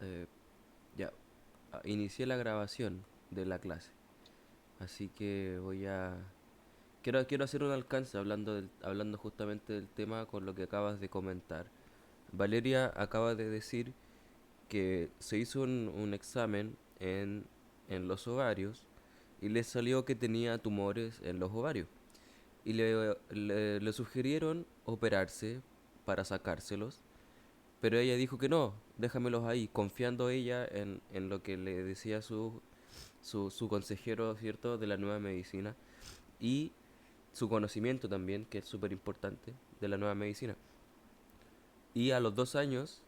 Eh, ya, inicié la grabación de la clase, así que quiero hacer un alcance hablando justamente del tema con lo que acabas de comentar. Valeria acaba de decir que se hizo un examen en los ovarios y le salió que tenía tumores en los ovarios. Y le sugirieron operarse para sacárselos, pero ella dijo que no, déjamelos ahí, confiando ella en lo que le decía su consejero, ¿cierto?, de la nueva medicina y su conocimiento también, que es súper importante, de la nueva medicina. Y a los 2 años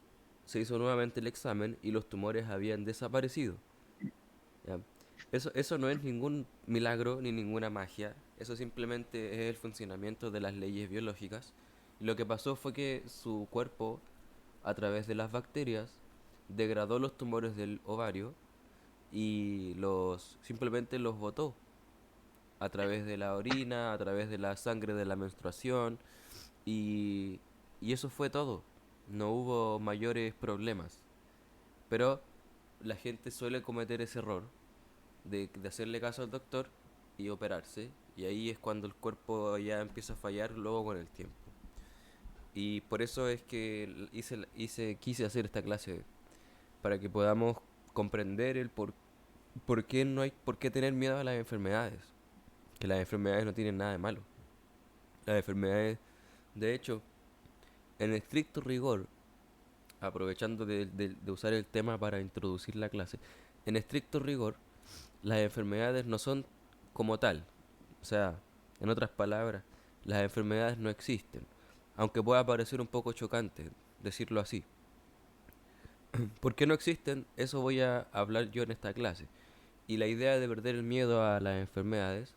se hizo nuevamente el examen y los tumores habían desaparecido. ¿Ya? Eso no es ningún milagro ni ninguna magia, eso simplemente es el funcionamiento de las leyes biológicas. Lo que pasó fue que su cuerpo, a través de las bacterias, degradó los tumores del ovario y simplemente los botó a través de la orina, a través de la sangre de la menstruación y, y eso fue todo. No hubo mayores problemas. Pero la gente suele cometer ese error de hacerle caso al doctor y operarse. Y ahí es cuando el cuerpo ya empieza a fallar luego con el tiempo. Y por eso es que quise hacer esta clase, para que podamos comprender por qué no hay por qué tener miedo a las enfermedades. Que las enfermedades no tienen nada de malo. Las enfermedades, de hecho, en estricto rigor, aprovechando de usar el tema para introducir la clase, en estricto rigor, las enfermedades no son como tal. O sea, en otras palabras, las enfermedades no existen. Aunque pueda parecer un poco chocante decirlo así. ¿Por qué no existen? Eso voy a hablar yo en esta clase. Y la idea de perder el miedo a las enfermedades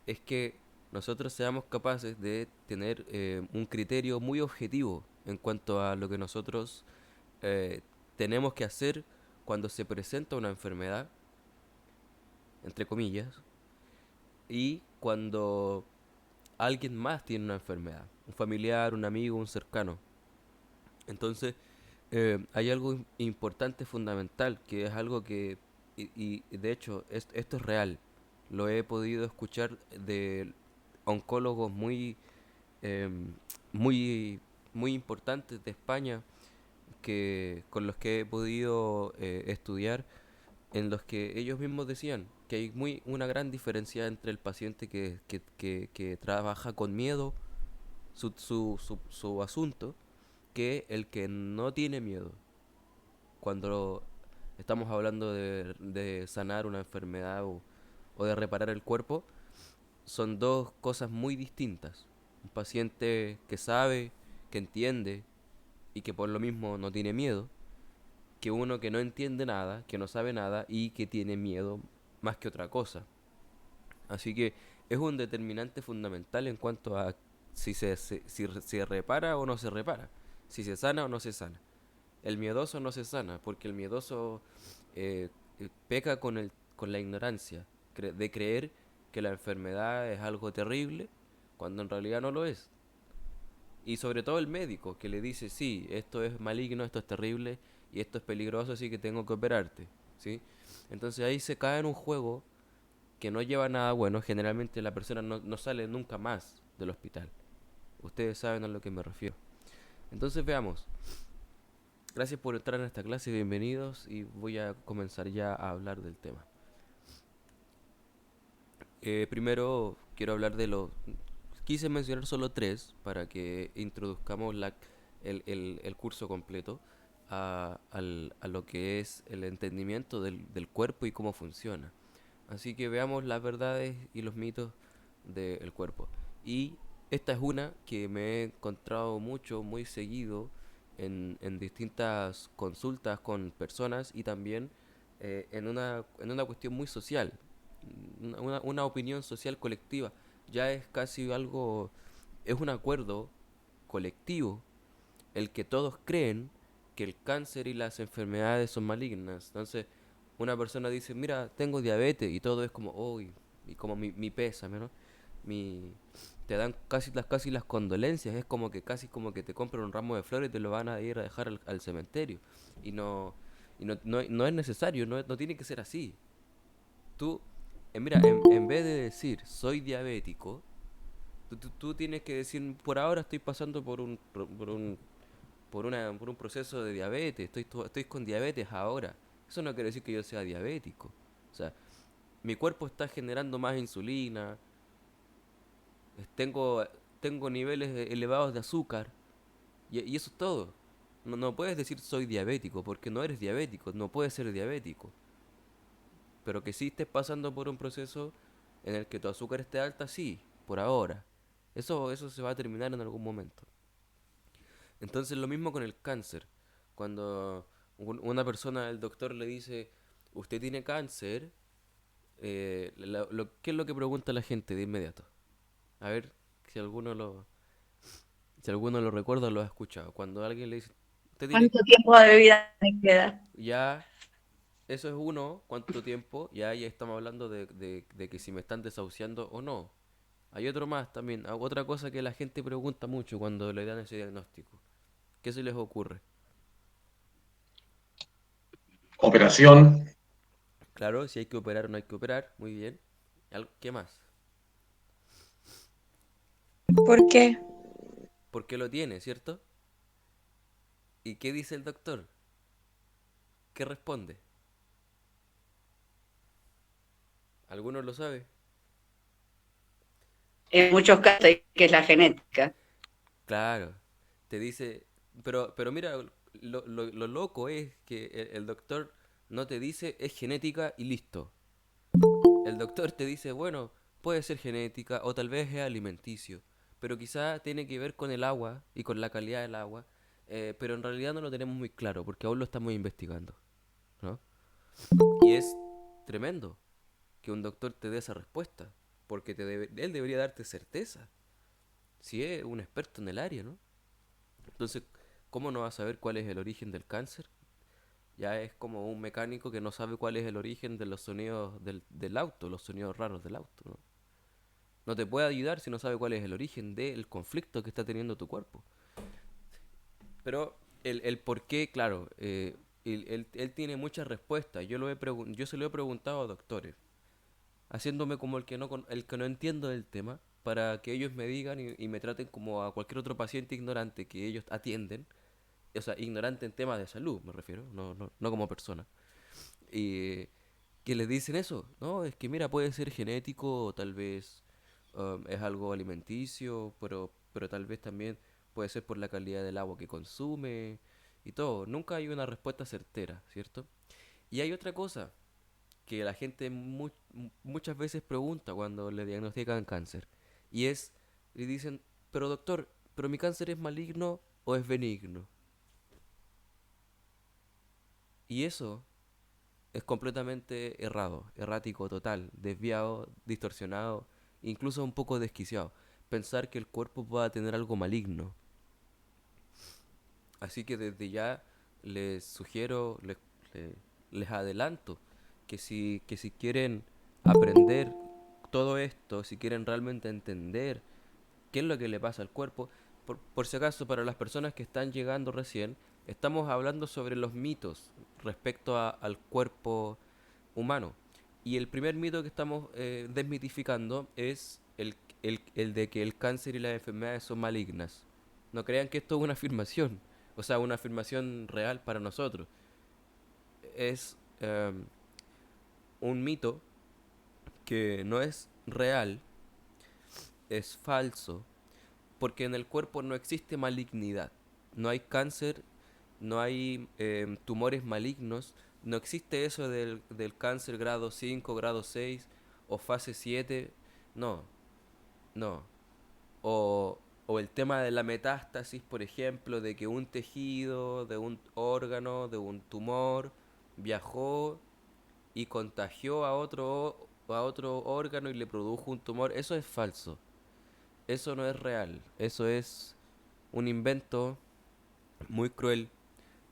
es que nosotros seamos capaces de tener un criterio muy objetivo en cuanto a lo que nosotros eh, tenemos que hacer cuando se presenta una enfermedad, entre comillas, y cuando alguien más tiene una enfermedad, un familiar, un amigo, un cercano. Entonces, hay algo importante, fundamental, que es algo que, y de hecho, esto es real. Lo he podido escuchar de oncólogos em, muy, muy importantes de España, con los que he podido estudiar, en los que ellos mismos decían que hay una gran diferencia entre el paciente que trabaja con miedo su asunto, que el que no tiene miedo. Cuando estamos hablando de sanar una enfermedad o de reparar el cuerpo, son dos cosas muy distintas. Un paciente que sabe, que entiende y que por lo mismo no tiene miedo, que uno que no entiende nada, que no sabe nada y que tiene miedo más que otra cosa. Así que es un determinante fundamental en cuanto a si se repara o no se repara, si se sana o no se sana. El miedoso no se sana, porque el miedoso peca con la ignorancia de creer que la enfermedad es algo terrible cuando en realidad no lo es. Y sobre todo el médico que le dice, sí, esto es maligno, esto es terrible y esto es peligroso, así que tengo que operarte. ¿Sí? Entonces ahí se cae en un juego que no lleva nada bueno. Generalmente la persona no sale nunca más del hospital. Ustedes saben a lo que me refiero. Entonces veamos. Gracias por entrar en esta clase, bienvenidos y voy a comenzar ya a hablar del tema. Primero quiero hablar de los... Quise mencionar solo tres para que introduzcamos el curso completo a lo que es el entendimiento del cuerpo y cómo funciona. Así que veamos las verdades y los mitos del cuerpo. Y esta es una que me he encontrado mucho, muy seguido en distintas consultas con personas y también en una cuestión muy social, una opinión social colectiva. Ya es casi algo, es un acuerdo colectivo el que todos creen que el cáncer y las enfermedades son malignas. Entonces, una persona dice, mira, tengo diabetes y todo es como, uy, y como mi pésame, ¿no? Mi, te dan casi las condolencias, es como que casi como que te compran un ramo de flores y te lo van a ir a dejar al cementerio. Y no, Y no es necesario, no tiene que ser así. Tú, mira, en vez de decir soy diabético, tú tienes que decir, por ahora estoy pasando por un proceso de diabetes, estoy con diabetes ahora. Eso no quiere decir que yo sea diabético. O sea, mi cuerpo está generando más insulina, tengo, tengo niveles elevados de azúcar, y eso es todo. No puedes decir soy diabético, porque no eres diabético, no puedes ser diabético. Pero que sí estés pasando por un proceso en el que tu azúcar esté alta, sí, por ahora. Eso se va a terminar en algún momento. Entonces lo mismo con el cáncer. Cuando una persona, el doctor le dice, usted tiene cáncer, ¿qué es lo que pregunta la gente de inmediato? A ver si alguno lo recuerda o lo ha escuchado. Cuando alguien le dice, usted tiene, ¿Cuánto tiempo de vida me queda? ya, eso es uno, ¿cuánto tiempo? Ya estamos hablando de que si me están desahuciando o no. Hay otro más también, otra cosa que la gente pregunta mucho cuando le dan ese diagnóstico. ¿Qué se les ocurre? Operación. Claro, si hay que operar o no hay que operar, muy bien. ¿Qué más? ¿Por qué? ¿Por qué lo tiene, cierto? ¿Y qué dice el doctor? ¿Qué responde? ¿Alguno lo sabe? En muchos casos, que es la genética. Claro, te dice, pero mira, lo loco es que el doctor no te dice es genética y listo. El doctor te dice, bueno, puede ser genética o tal vez es alimenticio, pero quizá tiene que ver con el agua y con la calidad del agua, pero en realidad no lo tenemos muy claro porque aún lo estamos investigando, ¿no? Y es tremendo que un doctor te dé esa respuesta, porque él debería darte certeza, si es un experto en el área, ¿no? Entonces, ¿cómo no va a saber cuál es el origen del cáncer? Ya es como un mecánico que no sabe cuál es el origen de los sonidos del auto, los sonidos raros del auto, ¿no? No te puede ayudar si no sabe cuál es el origen del conflicto que está teniendo tu cuerpo. Pero el por qué, claro, él tiene muchas respuestas. Yo se lo he preguntado a doctores, haciéndome como el que no entiendo del tema, para que ellos me digan y me traten como a cualquier otro paciente ignorante que ellos atienden. O sea, ignorante en temas de salud, me refiero, no como persona. Y que les dicen eso, ¿no? Es que mira, puede ser genético o tal vez es algo alimenticio, pero tal vez también puede ser por la calidad del agua que consume y todo. Nunca hay una respuesta certera, ¿cierto? Y hay otra cosa que la gente muchas veces pregunta cuando le diagnostican cáncer. Y le dicen, pero doctor, ¿pero mi cáncer es maligno o es benigno? Y eso es completamente errado, errático total, desviado, distorsionado, incluso un poco desquiciado. Pensar que el cuerpo pueda tener algo maligno. Así que desde ya les sugiero, le- les adelanto que si quieren aprender todo esto, si quieren realmente entender qué es lo que le pasa al cuerpo, por si acaso para las personas que están llegando recién, estamos hablando sobre los mitos respecto al cuerpo humano. Y el primer mito que estamos desmitificando es el de que el cáncer y las enfermedades son malignas. No crean que esto es una afirmación, o sea, una afirmación real para nosotros. Es un mito que no es real, es falso, porque en el cuerpo no existe malignidad. No hay cáncer, no hay tumores malignos, no existe eso del cáncer grado 5 grado 6 o fase 7. No, no. O el tema de la metástasis, por ejemplo, de que un tejido, de un órgano, de un tumor, viajó y contagió a otro órgano y le produjo un tumor. Eso es falso. Eso no es real. Eso es un invento muy cruel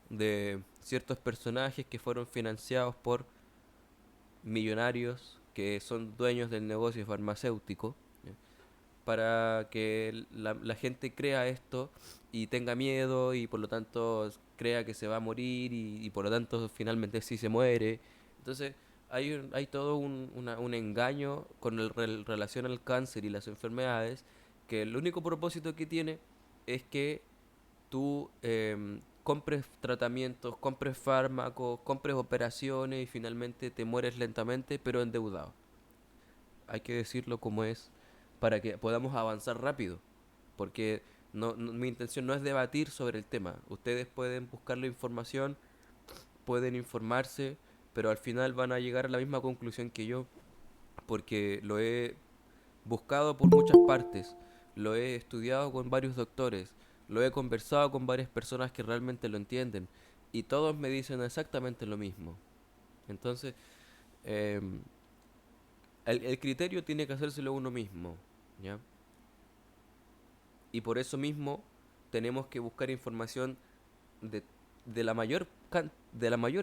de ciertos personajes que fueron financiados por millonarios que son dueños del negocio farmacéutico, ¿ya? para que la gente crea esto y tenga miedo y por lo tanto crea que se va a morir y por lo tanto finalmente sí se muere. Entonces hay todo un engaño con relación al cáncer y las enfermedades, que el único propósito que tiene es que tú compres tratamientos, compres fármacos, compres operaciones y finalmente te mueres lentamente pero endeudado. Hay que decirlo como es para que podamos avanzar rápido, porque mi intención no es debatir sobre el tema. Ustedes pueden buscar la información, pueden informarse, pero al final van a llegar a la misma conclusión que yo, porque lo he buscado por muchas partes, lo he estudiado con varios doctores, lo he conversado con varias personas que realmente lo entienden, y todos me dicen exactamente lo mismo. Entonces, em, el criterio tiene que hacérselo uno mismo, ¿ya? Y por eso mismo tenemos que buscar información de, de la mayor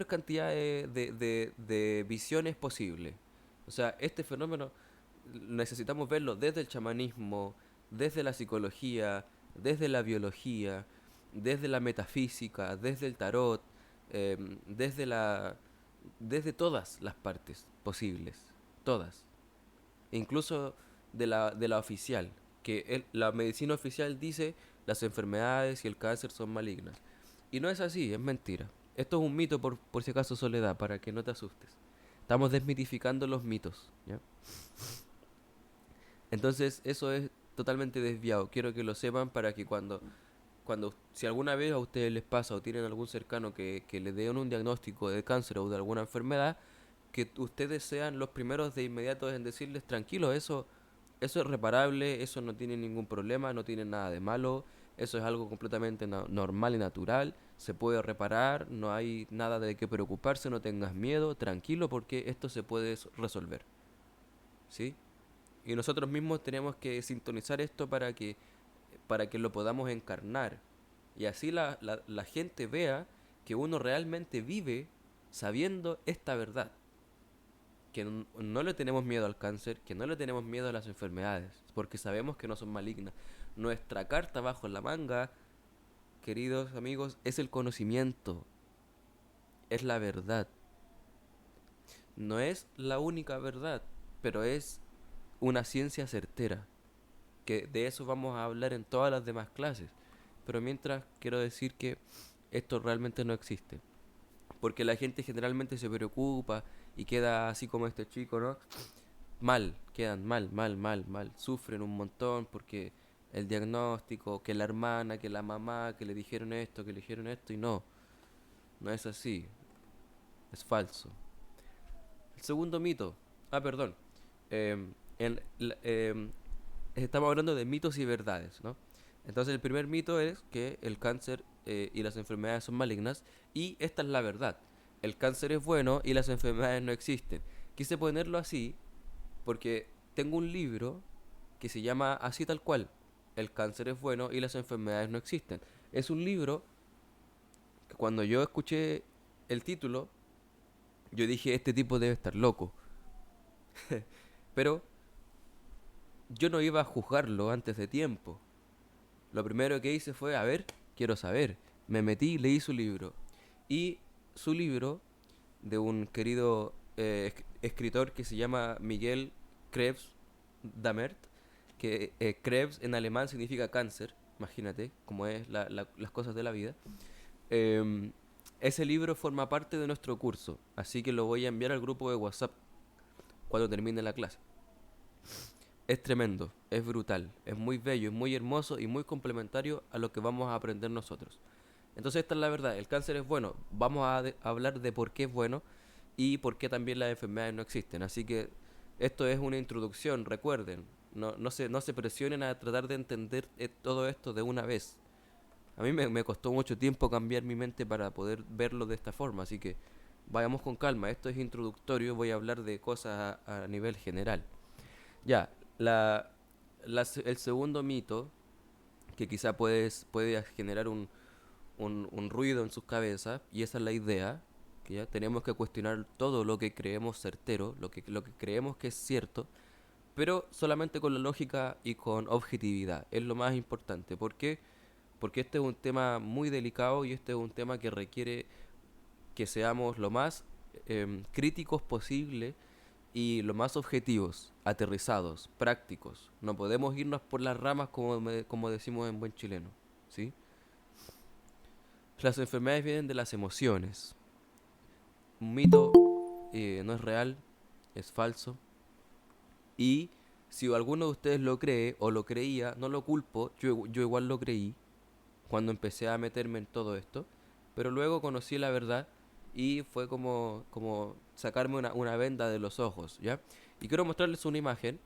cantidad de visiones posible. O sea, este fenómeno necesitamos verlo desde el chamanismo, desde la psicología, desde la biología, desde la metafísica, desde el tarot, desde desde todas las partes posibles, todas, incluso de la oficial, que la medicina oficial dice las enfermedades y el cáncer son malignas. Y no es así, es mentira. Esto es un mito por si acaso, Soledad, para que no te asustes. Estamos desmitificando los mitos, ¿ya? Entonces eso es totalmente desviado. Quiero que lo sepan para que si alguna vez a ustedes les pasa o tienen algún cercano que le den un diagnóstico de cáncer o de alguna enfermedad, que ustedes sean los primeros de inmediato en decirles, tranquilo, eso es reparable, eso no tiene ningún problema, no tiene nada de malo, eso es algo completamente normal y natural, se puede reparar, no hay nada de qué preocuparse, no tengas miedo, tranquilo porque esto se puede resolver, ¿sí? Y nosotros mismos tenemos que sintonizar esto para que lo podamos encarnar. Y así la gente vea que uno realmente vive sabiendo esta verdad. Que no le tenemos miedo al cáncer, que no le tenemos miedo a las enfermedades, porque sabemos que no son malignas. Nuestra carta bajo la manga, queridos amigos, es el conocimiento, es la verdad. No es la única verdad, pero es una ciencia certera, que de eso vamos a hablar en todas las demás clases. Pero mientras quiero decir que esto realmente no existe, porque la gente generalmente se preocupa y queda así como este chico, ¿no? Mal, quedan mal, sufren un montón porque el diagnóstico, que la hermana, que la mamá, que le dijeron esto, que le dijeron esto, y no es así, es falso. El segundo mito, perdón, em, en estamos hablando de mitos y verdades, ¿no? Entonces el primer mito es que el cáncer y las enfermedades son malignas, y esta es la verdad. El cáncer es bueno y las enfermedades no existen. Quise ponerlo así porque tengo un libro que se llama así tal cual, El cáncer es bueno y las enfermedades no existen. Es un libro que cuando yo escuché el título, yo dije, este tipo debe estar loco. Pero yo no iba a juzgarlo antes de tiempo. Lo primero que hice fue, a ver, quiero saber. Me metí, leí su libro. Y su libro, de un querido escritor que se llama Miguel Krebs Damert, que Krebs en alemán significa cáncer, imagínate cómo es las cosas de la vida. Em, Ese libro forma parte de nuestro curso, así que lo voy a enviar al grupo de WhatsApp cuando termine la clase. Es tremendo, es brutal, es muy bello, es muy hermoso y muy complementario a lo que vamos a aprender nosotros. Entonces esta es la verdad, el cáncer es bueno, vamos a hablar de por qué es bueno y por qué también las enfermedades no existen. Así que esto es una introducción, recuerden, no se presionen a tratar de entender todo esto de una vez. A mí me costó mucho tiempo cambiar mi mente para poder verlo de esta forma, así que vayamos con calma, esto es introductorio, voy a hablar de cosas a nivel general. Ya, la, el segundo mito, que quizá puede generar un ruido en sus cabezas, y esa es la idea, que ya tenemos que cuestionar todo lo que creemos certero, lo que creemos que es cierto, pero solamente con la lógica y con objetividad. Es lo más importante. ¿Por qué? Porque este es un tema muy delicado y este es un tema que requiere que seamos lo más críticos posible y lo más objetivos, aterrizados, prácticos. No podemos irnos por las ramas como decimos en buen chileno, ¿sí? Las enfermedades vienen de las emociones. Un mito no es real, es falso. Y si alguno de ustedes lo cree o lo creía, no lo culpo, yo igual lo creí cuando empecé a meterme en todo esto, pero luego conocí la verdad y fue como sacarme una venda de los ojos, ¿ya? Y quiero mostrarles una imagen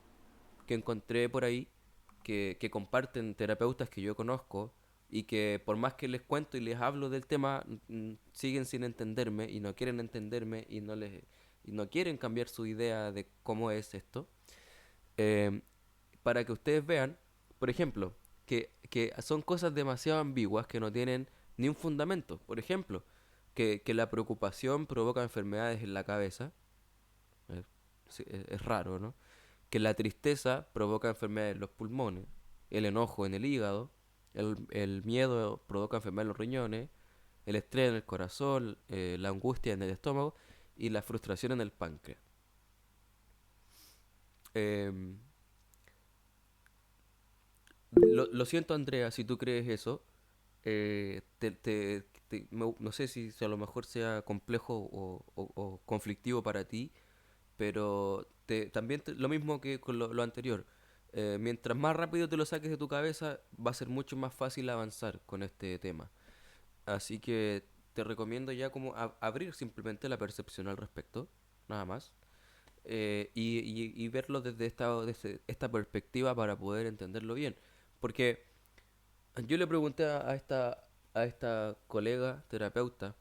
que encontré por ahí, que comparten terapeutas que yo conozco y que por más que les cuento y les hablo del tema, siguen sin entenderme y no quieren entenderme y no quieren cambiar su idea de cómo es esto. Eh, para que ustedes vean, por ejemplo, que son cosas demasiado ambiguas que no tienen ni un fundamento. Por ejemplo, que la preocupación provoca enfermedades en la cabeza. eh, sí, es raro, ¿no? Que la tristeza provoca enfermedades en los pulmones, el enojo en el hígado, el miedo provoca enfermedades en los riñones, el estrés en el corazón, la angustia en el estómago y la frustración en el páncreas. Em, lo siento, Andrea, si tú crees eso. No sé si a lo mejor sea complejo o conflictivo para ti, pero lo mismo que con lo anterior. Mientras más rápido te lo saques de tu cabeza, va a ser mucho más fácil avanzar con este tema. Así que te recomiendo ya como abrir simplemente la percepción al respecto, nada más. Y verlo desde esta perspectiva para poder entenderlo bien. Porque yo le pregunté a esta colega terapeuta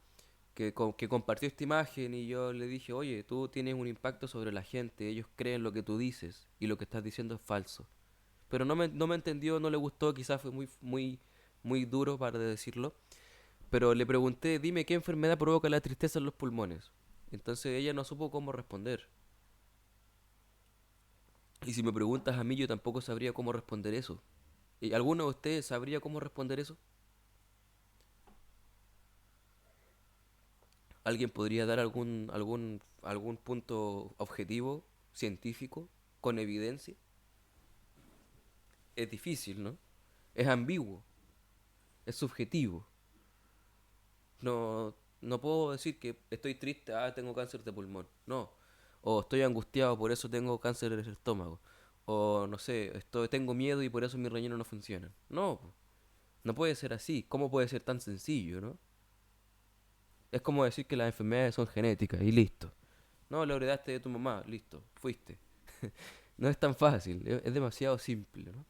que compartió esta imagen y yo le dije, oye, tú tienes un impacto sobre la gente, ellos creen lo que tú dices y lo que estás diciendo es falso. Pero no me entendió, no le gustó, quizás fue muy duro para decirlo. Pero le pregunté, dime qué enfermedad provoca la tristeza en los pulmones. Entonces ella no supo cómo responder. Y si me preguntas a mí, yo tampoco sabría cómo responder eso. ¿Y alguno de ustedes sabría cómo responder eso? ¿Alguien podría dar algún punto objetivo, científico, con evidencia? Es difícil, ¿no? Es ambiguo, es subjetivo. No puedo decir que estoy triste, tengo cáncer de pulmón. No. O estoy angustiado, por eso tengo cáncer en el estómago. O no sé, tengo miedo y por eso mis riñones no funcionan. No, po. No puede ser así. ¿Cómo puede ser tan sencillo, no? Es como decir que las enfermedades son genéticas y listo. No, lo heredaste de tu mamá, listo, fuiste. No es tan fácil, es demasiado simple, ¿no?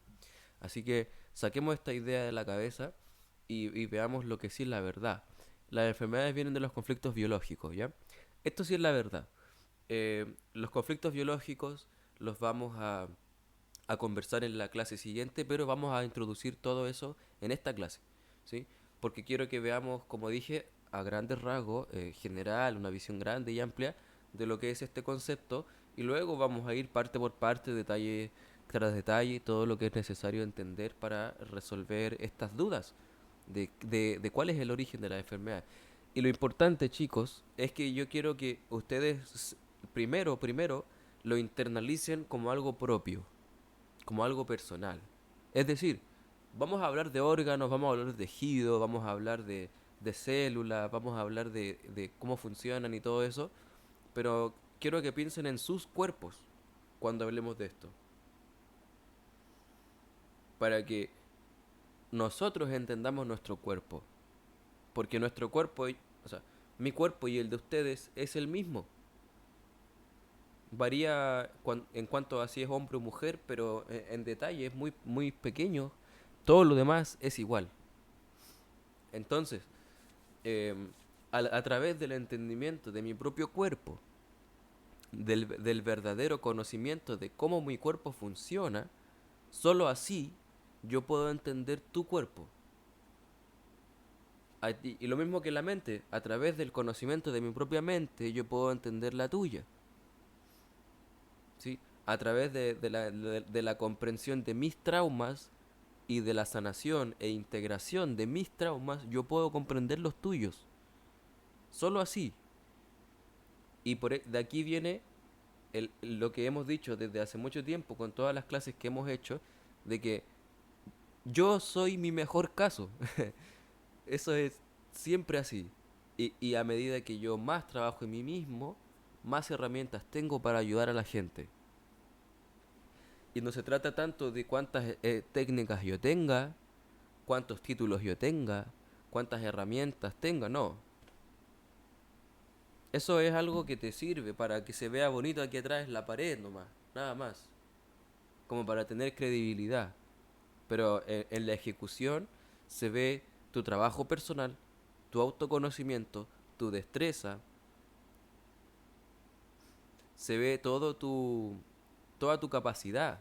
Así que saquemos esta idea de la cabeza y veamos lo que sí es la verdad. Las enfermedades vienen de los conflictos biológicos, ¿ya? Esto sí es la verdad. Los conflictos biológicos los vamos a conversar en la clase siguiente, pero vamos a introducir todo eso en esta clase, ¿sí? Porque quiero que veamos, como dije, a grandes rasgos, general, una visión grande y amplia de lo que es este concepto, y luego vamos a ir parte por parte, detalle tras detalle, todo lo que es necesario entender para resolver estas dudas de cuál es el origen de la enfermedad. Y lo importante, chicos, es que yo quiero que ustedes primero lo internalicen como algo propio, como algo personal. Es decir, vamos a hablar de órganos, vamos a hablar de tejido, vamos a hablar de células, vamos a hablar de cómo funcionan y todo eso, pero quiero que piensen en sus cuerpos cuando hablemos de esto, para que nosotros entendamos nuestro cuerpo, porque nuestro cuerpo, o sea, mi cuerpo y el de ustedes es el mismo. Varía en cuanto a si es hombre o mujer, pero en detalle es muy pequeño. Todo lo demás es igual. Entonces, a través del entendimiento de mi propio cuerpo, del verdadero conocimiento de cómo mi cuerpo funciona, solo así yo puedo entender tu cuerpo. Y lo mismo que la mente, a través del conocimiento de mi propia mente, yo puedo entender la tuya. ¿Sí? a través de la comprensión de mis traumas y de la sanación e integración de mis traumas, yo puedo comprender los tuyos. Solo así. Y de aquí viene lo que hemos dicho desde hace mucho tiempo con todas las clases que hemos hecho, de que yo soy mi mejor caso. Eso es siempre así. Y a medida que yo más trabajo en mí mismo, más herramientas tengo para ayudar a la gente. Y no se trata tanto de cuántas técnicas yo tenga, cuántos títulos yo tenga, cuántas herramientas tenga, no. Eso es algo que te sirve para que se vea bonito aquí atrás en la pared nomás, nada más. Como para tener credibilidad. Pero en la ejecución se ve tu trabajo personal, tu autoconocimiento, tu destreza, se ve toda tu capacidad.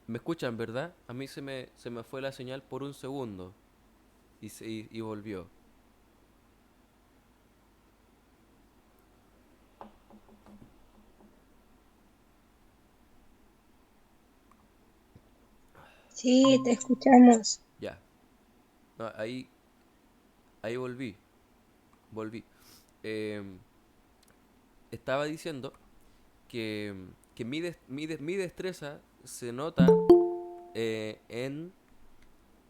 ¿Me escuchan, verdad? A mí se me fue la señal por un segundo y volvió. Sí, te escuchamos. Ya. No, ahí volví. Em, Estaba diciendo que mi destreza se nota en,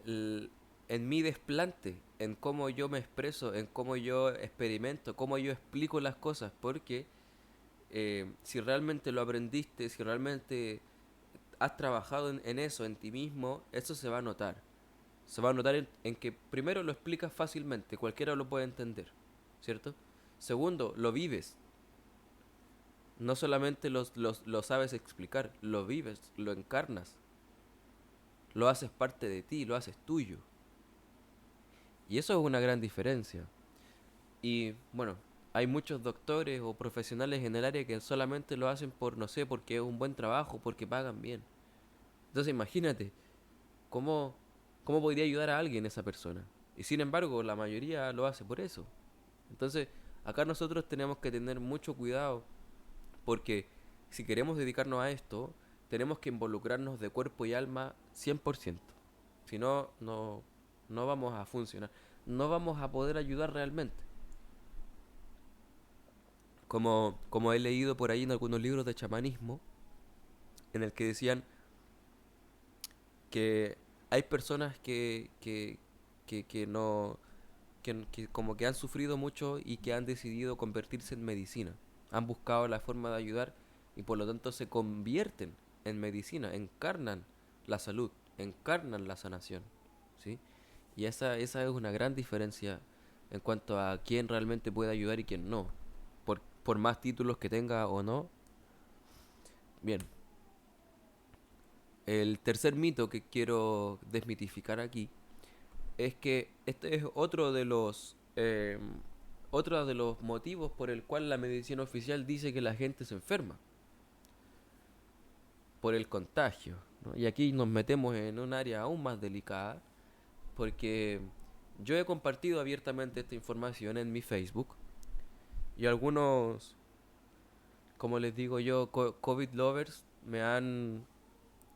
en mi desplante, en cómo yo me expreso, en cómo yo experimento, cómo yo explico las cosas, porque si realmente lo aprendiste, si realmente has trabajado en eso, en ti mismo, eso se va a notar. Se va a notar en que primero lo explicas fácilmente, cualquiera lo puede entender, ¿cierto? Segundo, lo vives. No solamente lo sabes explicar, lo vives, lo encarnas, lo haces parte de ti, lo haces tuyo. Y eso es una gran diferencia. Y bueno, hay muchos doctores o profesionales en el área que solamente lo hacen por, no sé, porque es un buen trabajo, porque pagan bien. Entonces imagínate, ¿cómo, cómo podría ayudar a alguien esa persona? Y sin embargo, la mayoría lo hace por eso. Entonces, acá nosotros tenemos que tener mucho cuidado porque si queremos dedicarnos a esto, tenemos que involucrarnos de cuerpo y alma 100%. Si no, no vamos a funcionar. No vamos a poder ayudar realmente. Como he leído por ahí en algunos libros de chamanismo, en el que decían que hay personas que no, que como que han sufrido mucho y que han decidido convertirse en medicina. Han buscado la forma de ayudar y por lo tanto se convierten en medicina, encarnan la salud, encarnan la sanación, ¿sí? Y esa es una gran diferencia en cuanto a quién realmente puede ayudar y quién no, por más títulos que tenga o no. Bien, el tercer mito que quiero desmitificar aquí es que este es otro de los motivos por el cual la medicina oficial dice que la gente se enferma, por el contagio, ¿no? Y aquí nos metemos en un área aún más delicada, porque yo he compartido abiertamente esta información en mi Facebook y algunos, como les digo yo, COVID lovers me han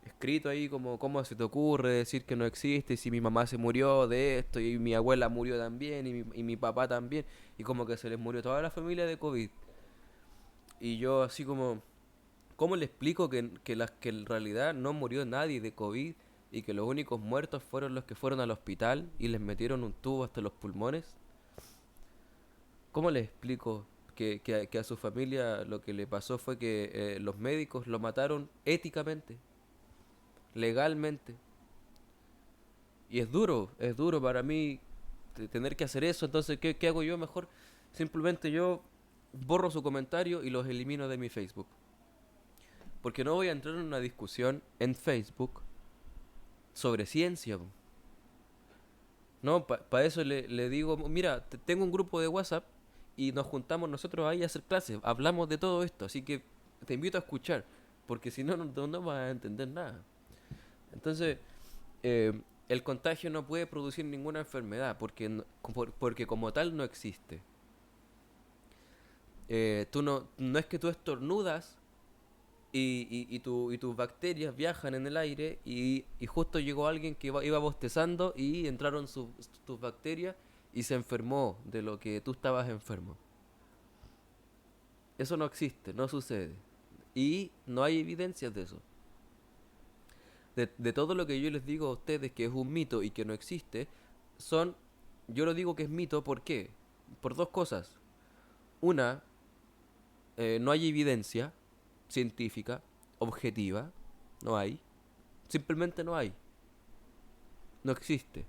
escrito ahí como cómo se te ocurre decir que no existe si mi mamá se murió de esto y mi abuela murió también y mi papá también y como que se les murió toda la familia de COVID. Y yo así como, ¿cómo le explico que en realidad no murió nadie de COVID y que los únicos muertos fueron los que fueron al hospital y les metieron un tubo hasta los pulmones? ¿Cómo le explico que a su familia lo que le pasó fue que los médicos lo mataron éticamente, legalmente? Y es duro para mí tener que hacer eso. Entonces, ¿qué hago yo? Mejor simplemente yo borro su comentario y los elimino de mi Facebook. Porque no voy a entrar en una discusión en Facebook sobre ciencia. No, para eso le digo, mira, tengo un grupo de WhatsApp y nos juntamos nosotros ahí a hacer clases. Hablamos de todo esto, así que te invito a escuchar. Porque si no, no vas a entender nada. Entonces, el contagio no puede producir ninguna enfermedad porque como tal no existe. Tú no es que tú estornudas y tus bacterias viajan en el aire y justo llegó alguien que iba bostezando y entraron tus bacterias y se enfermó de lo que tú estabas enfermo. Eso no existe, no sucede. Y no hay evidencias de eso. De todo lo que yo les digo a ustedes que es un mito y que no existe, son, yo lo digo que es mito, ¿por qué? Por dos cosas. Una, no hay evidencia científica, objetiva, no hay. Simplemente no hay, no existe.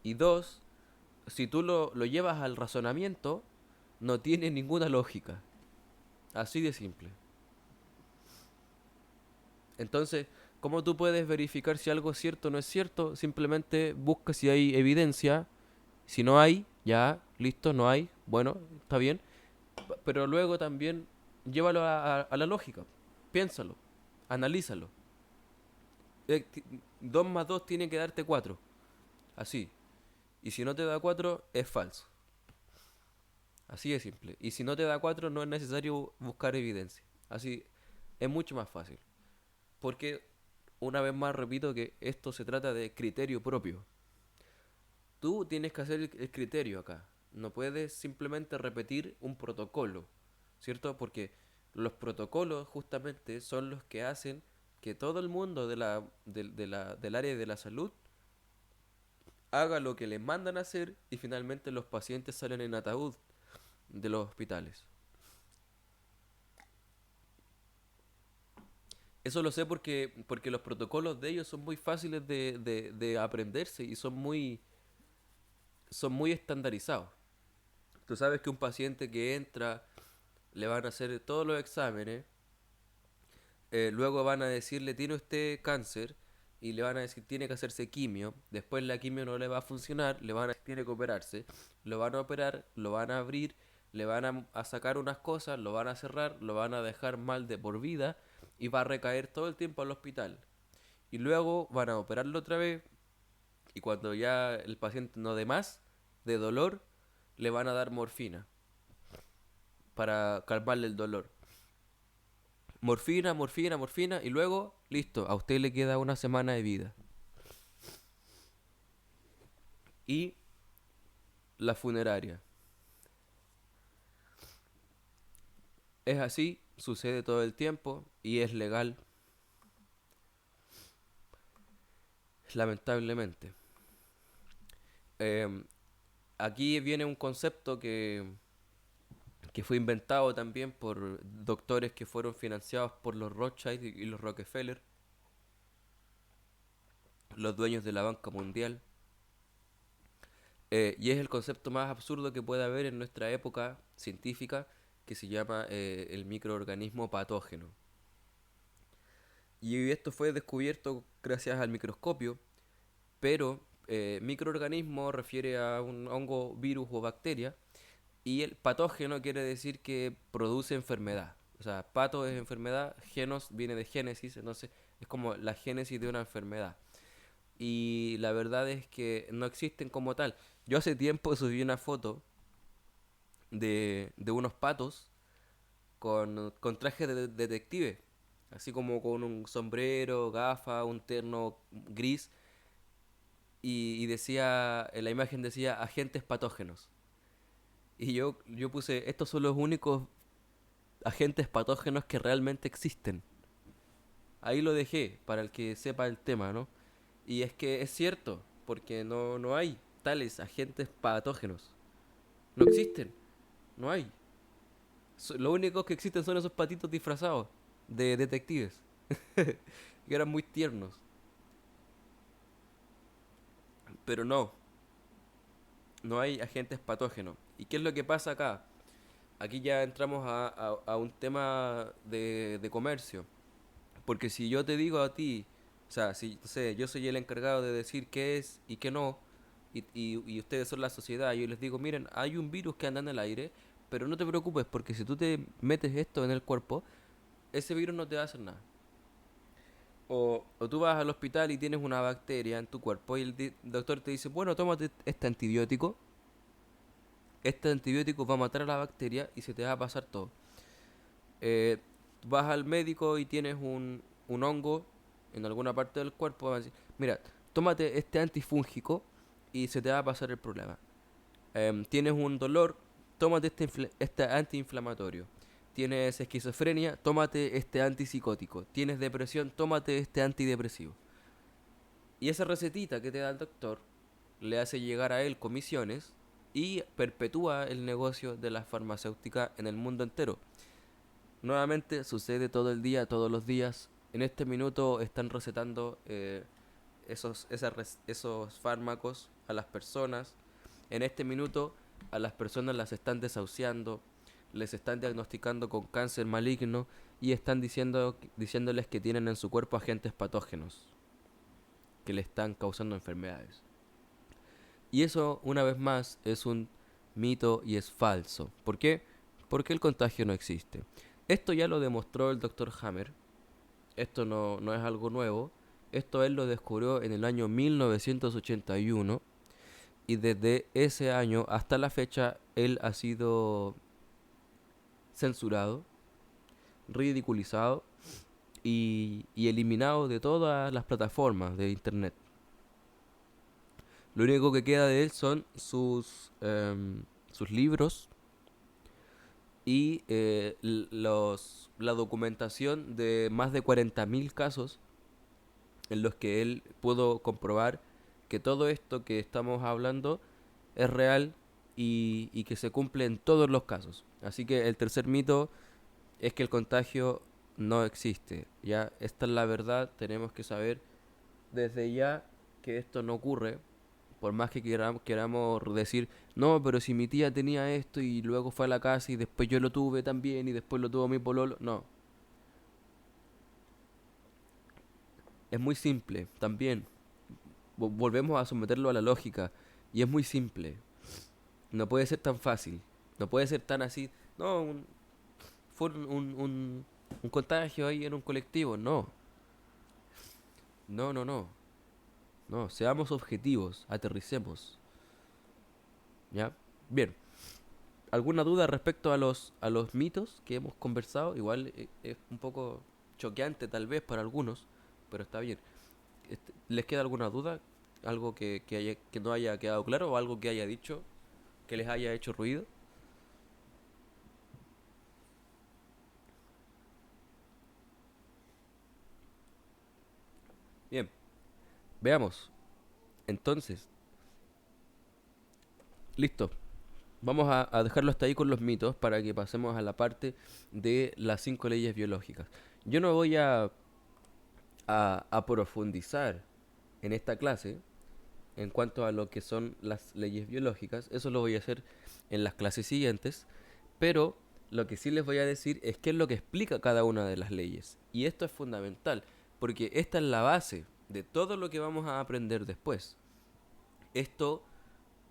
Y dos, si tú lo llevas al razonamiento, no tiene ninguna lógica. Así de simple. Entonces, ¿cómo tú puedes verificar si algo es cierto o no es cierto? Simplemente busca si hay evidencia. Si no hay, ya, listo, no hay. Bueno, está bien. Pero luego también llévalo a la lógica. Piénsalo. Analízalo. 2 más 2 tiene que darte 4. Así. Y si no te da 4 es falso. Así de simple. Y si no te da 4 no es necesario buscar evidencia. Así es mucho más fácil. Porque, una vez más repito que esto se trata de criterio propio. Tú tienes que hacer el criterio acá. No puedes simplemente repetir un protocolo, ¿cierto? Porque los protocolos justamente son los que hacen que todo el mundo del área de la salud haga lo que le mandan a hacer y finalmente los pacientes salen en ataúd de los hospitales. Eso lo sé porque los protocolos de ellos son muy fáciles de aprenderse y son muy estandarizados. Tú sabes que un paciente que entra le van a hacer todos los exámenes, luego van a decirle tiene usted cáncer y le van a decir tiene que hacerse quimio, después la quimio no le va a funcionar, le van a decir tiene que operarse, lo van a operar, lo van a abrir, le van a sacar unas cosas, lo van a cerrar, lo van a dejar mal de por vida y va a recaer todo el tiempo al hospital. Y luego van a operarlo otra vez y cuando ya el paciente no dé más de dolor, le van a dar morfina para calmarle el dolor. Morfina, morfina, morfina y luego, listo, a usted le queda una semana de vida. Y la funeraria. Es así, sucede todo el tiempo y es legal, lamentablemente. Eh, Aquí viene un concepto que fue inventado también por doctores que fueron financiados por los Rothschild y los Rockefeller, los dueños de la banca mundial. Y es el concepto más absurdo que puede haber en nuestra época científica, que se llama el microorganismo patógeno. Y esto fue descubierto gracias al microscopio, pero microorganismo refiere a un hongo, virus o bacteria, y el patógeno quiere decir que produce enfermedad. O sea, pato es enfermedad, genos viene de génesis, entonces es como la génesis de una enfermedad. Y la verdad es que no existen como tal. Yo hace tiempo subí una foto de unos patos con traje de detective, así como con un sombrero, gafas, un terno gris, y decía, en la imagen decía agentes patógenos. Y yo puse, estos son los únicos agentes patógenos que realmente existen. Ahí lo dejé, para el que sepa el tema, ¿no? Y es que es cierto, porque no hay tales agentes patógenos. No existen, no hay. Lo único que existen son esos patitos disfrazados de detectives. Que eran muy tiernos. Pero no hay agentes patógenos. ¿Y qué es lo que pasa acá? Aquí ya entramos a un tema de comercio. Porque si yo te digo a ti, o sea, si no sé, yo soy el encargado de decir qué es y qué no, y ustedes son la sociedad, y yo les digo, miren, hay un virus que anda en el aire, pero no te preocupes porque si tú te metes esto en el cuerpo, ese virus no te va a hacer nada. O tú vas al hospital y tienes una bacteria en tu cuerpo y el doctor te dice, bueno, tómate este antibiótico. Este antibiótico va a matar a la bacteria y se te va a pasar todo. Eh, Vas al médico y tienes un hongo en alguna parte del cuerpo, va a decir, mira, tómate este antifúngico y se te va a pasar el problema. Tienes un dolor, tómate este antiinflamatorio. Tienes esquizofrenia, tómate este antipsicótico. Tienes depresión, tómate este antidepresivo. Y esa recetita que te da el doctor le hace llegar a él comisiones y perpetúa el negocio de la farmacéutica en el mundo entero. Nuevamente sucede todo el día, todos los días. En este minuto están recetando esos fármacos a las personas. En este minuto a las personas las están desahuciando, les están diagnosticando con cáncer maligno y están diciéndoles que tienen en su cuerpo agentes patógenos que le están causando enfermedades. Y eso, una vez más, es un mito y es falso. ¿Por qué? Porque el contagio no existe. Esto ya lo demostró el doctor Hammer. Esto no es algo nuevo. Esto él lo descubrió en el año 1981. Y desde ese año hasta la fecha, él ha sido censurado, ridiculizado y eliminado de todas las plataformas de internet. Lo único que queda de él son sus libros y la documentación de más de 40.000 casos en los que él pudo comprobar que todo esto que estamos hablando es real y que se cumple en todos los casos. Así que el tercer mito es que el contagio no existe. Ya, esta es la verdad, tenemos que saber desde ya que esto no ocurre. Por más que queramos decir, no, pero si mi tía tenía esto y luego fue a la casa y después yo lo tuve también y después lo tuvo mi pololo. No, es muy simple también. Volvemos a someterlo a la lógica y es muy simple. No puede ser tan fácil. No puede ser tan así. No, fue un contagio ahí en un colectivo. No, no, no, no. No, seamos objetivos, aterricemos. ¿Ya? Bien. ¿Alguna duda respecto a los mitos que hemos conversado? Igual es un poco choqueante tal vez para algunos, pero está bien. ¿Les queda alguna duda? ¿Algo que no haya quedado claro o algo que haya dicho que les haya hecho ruido? Bien, veamos. Entonces, listo. Vamos a dejarlo hasta ahí con los mitos para que pasemos a la parte de las 5 leyes biológicas. Yo no voy a profundizar en esta clase en cuanto a lo que son las leyes biológicas. Eso lo voy a hacer en las clases siguientes. Pero lo que sí les voy a decir es qué es lo que explica cada una de las leyes. Y esto es fundamental, porque esta es la base de todo lo que vamos a aprender después. Esto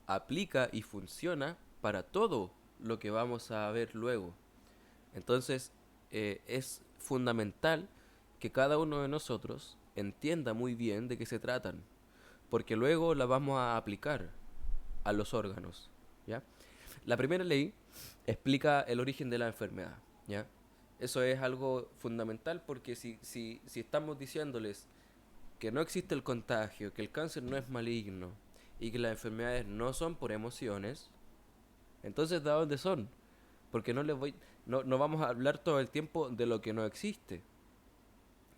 aplica y funciona para todo lo que vamos a ver luego. Entonces, es fundamental que cada uno de nosotros entienda muy bien de qué se tratan, porque luego la vamos a aplicar a los órganos, ¿ya? La primera ley explica el origen de la enfermedad, ¿ya? Eso es algo fundamental porque si estamos diciéndoles que no existe el contagio, que el cáncer no es maligno y que las enfermedades no son por emociones, entonces ¿de dónde son? Porque no vamos a hablar todo el tiempo de lo que no existe.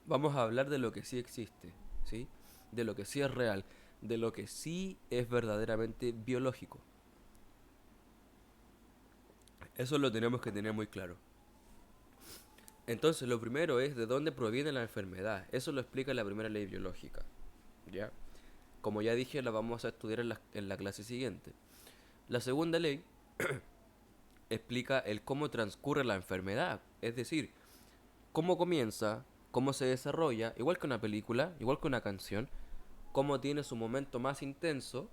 Vamos a hablar de lo que sí existe, ¿sí? De lo que sí es real, de lo que sí es verdaderamente biológico. Eso lo tenemos que tener muy claro. Entonces, lo primero es de dónde proviene la enfermedad. Eso lo explica la primera ley biológica, ¿ya? Como ya dije, la vamos a estudiar en la clase siguiente. La segunda ley explica el cómo transcurre la enfermedad, es decir, cómo comienza, cómo se desarrolla, igual que una película, igual que una canción, cómo tiene su momento más intenso,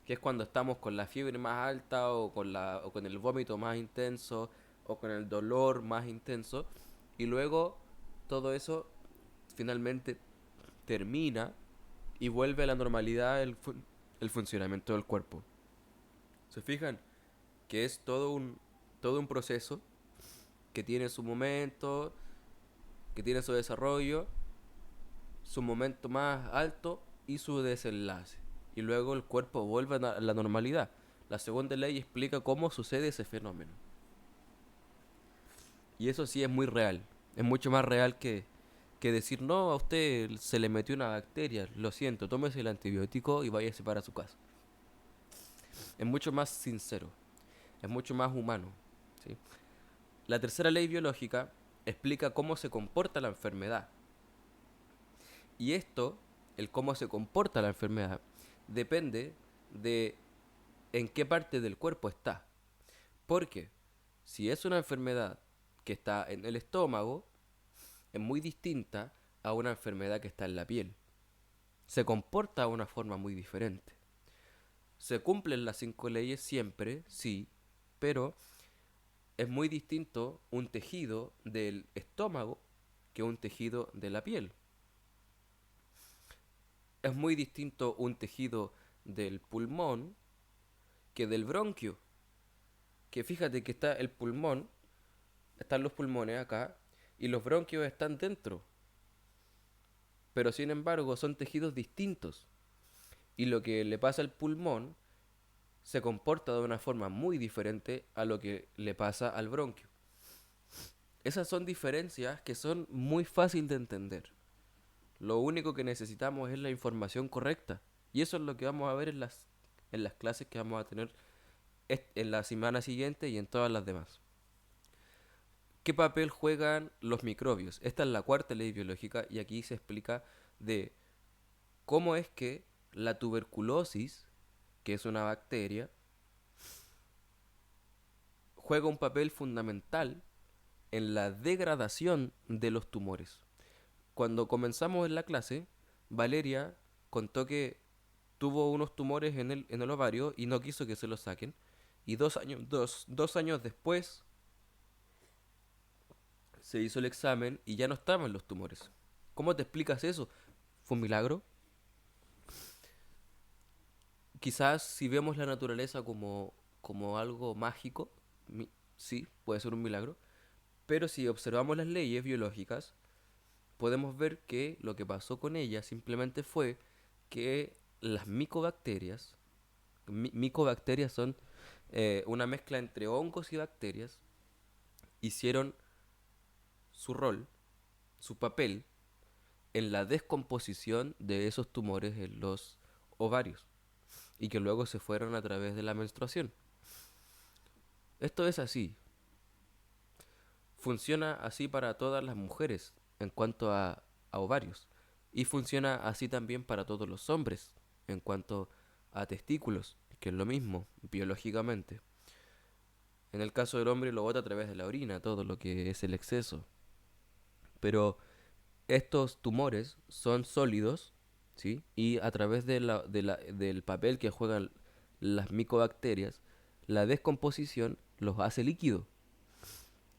que es cuando estamos con la fiebre más alta o con el vómito más intenso o con el dolor más intenso, y luego todo eso finalmente termina y vuelve a la normalidad el funcionamiento del cuerpo. ¿Se fijan? Que es todo un proceso que tiene su momento, que tiene su desarrollo, su momento más alto y su desenlace. Y luego el cuerpo vuelve a la normalidad. La segunda ley explica cómo sucede ese fenómeno. Y eso sí es muy real. Es mucho más real que decir, no, a usted se le metió una bacteria, lo siento, tómese el antibiótico y váyase para su casa. Es mucho más sincero, es mucho más humano, ¿sí? La tercera ley biológica explica cómo se comporta la enfermedad. Y esto, el cómo se comporta la enfermedad, depende de en qué parte del cuerpo está. Porque si es una enfermedad que está en el estómago, es muy distinta a una enfermedad que está en la piel. Se comporta de una forma muy diferente. Se cumplen las 5 leyes siempre, sí, pero es muy distinto un tejido del estómago que un tejido de la piel. Es muy distinto un tejido del pulmón que del bronquio. Que fíjate que está el pulmón, están los pulmones acá, y los bronquios están dentro. Pero sin embargo son tejidos distintos. Y lo que le pasa al pulmón se comporta de una forma muy diferente a lo que le pasa al bronquio. Esas son diferencias que son muy fácil de entender. Lo único que necesitamos es la información correcta. Y eso es lo que vamos a ver en las clases que vamos a tener en la semana siguiente y en todas las demás. ¿Qué papel juegan los microbios? Esta es la cuarta ley biológica y aquí se explica de cómo es que la tuberculosis, que es una bacteria, juega un papel fundamental en la degradación de los tumores. Cuando comenzamos en la clase, Valeria contó que tuvo unos tumores en el ovario y no quiso que se los saquen. Y 2 años después se hizo el examen y ya no estaban los tumores. ¿Cómo te explicas eso? ¿Fue un milagro? Quizás si vemos la naturaleza como algo mágico, sí, puede ser un milagro. Pero si observamos las leyes biológicas, podemos ver que lo que pasó con ella simplemente fue que las micobacterias son una mezcla entre hongos y bacterias, hicieron su rol, su papel en la descomposición de esos tumores en los ovarios y que luego se fueron a través de la menstruación. Esto es así. Funciona así para todas las mujeres en cuanto a ovarios. Y funciona así también para todos los hombres en cuanto a testículos, que es lo mismo biológicamente. En el caso del hombre lo bota a través de la orina, todo lo que es el exceso. Pero estos tumores son sólidos, ¿sí? Y a través del papel que juegan las micobacterias, la descomposición los hace líquido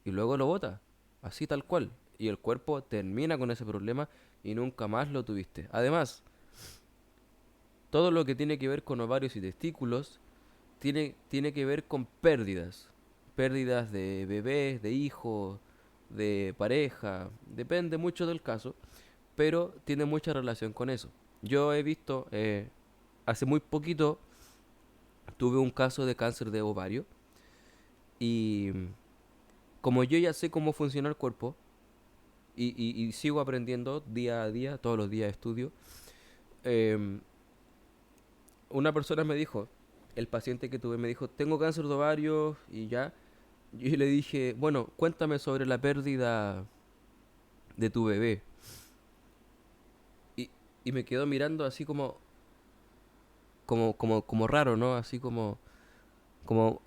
y luego lo bota, así tal cual. Y el cuerpo termina con ese problema y nunca más lo tuviste. Además, todo lo que tiene que ver con ovarios y testículos tiene que ver con pérdidas. Pérdidas de bebés, de hijos, de pareja, depende mucho del caso, pero tiene mucha relación con eso. Yo he visto, hace muy poquito tuve un caso de cáncer de ovario y como yo ya sé cómo funciona el cuerpo y sigo aprendiendo día a día, todos los días estudio, em, una persona me dijo, el paciente que tuve me dijo, tengo cáncer de ovario y ya. Yo le dije, bueno, cuéntame sobre la pérdida de tu bebé. Y, y me quedó mirando así como raro, ¿no? Así como, como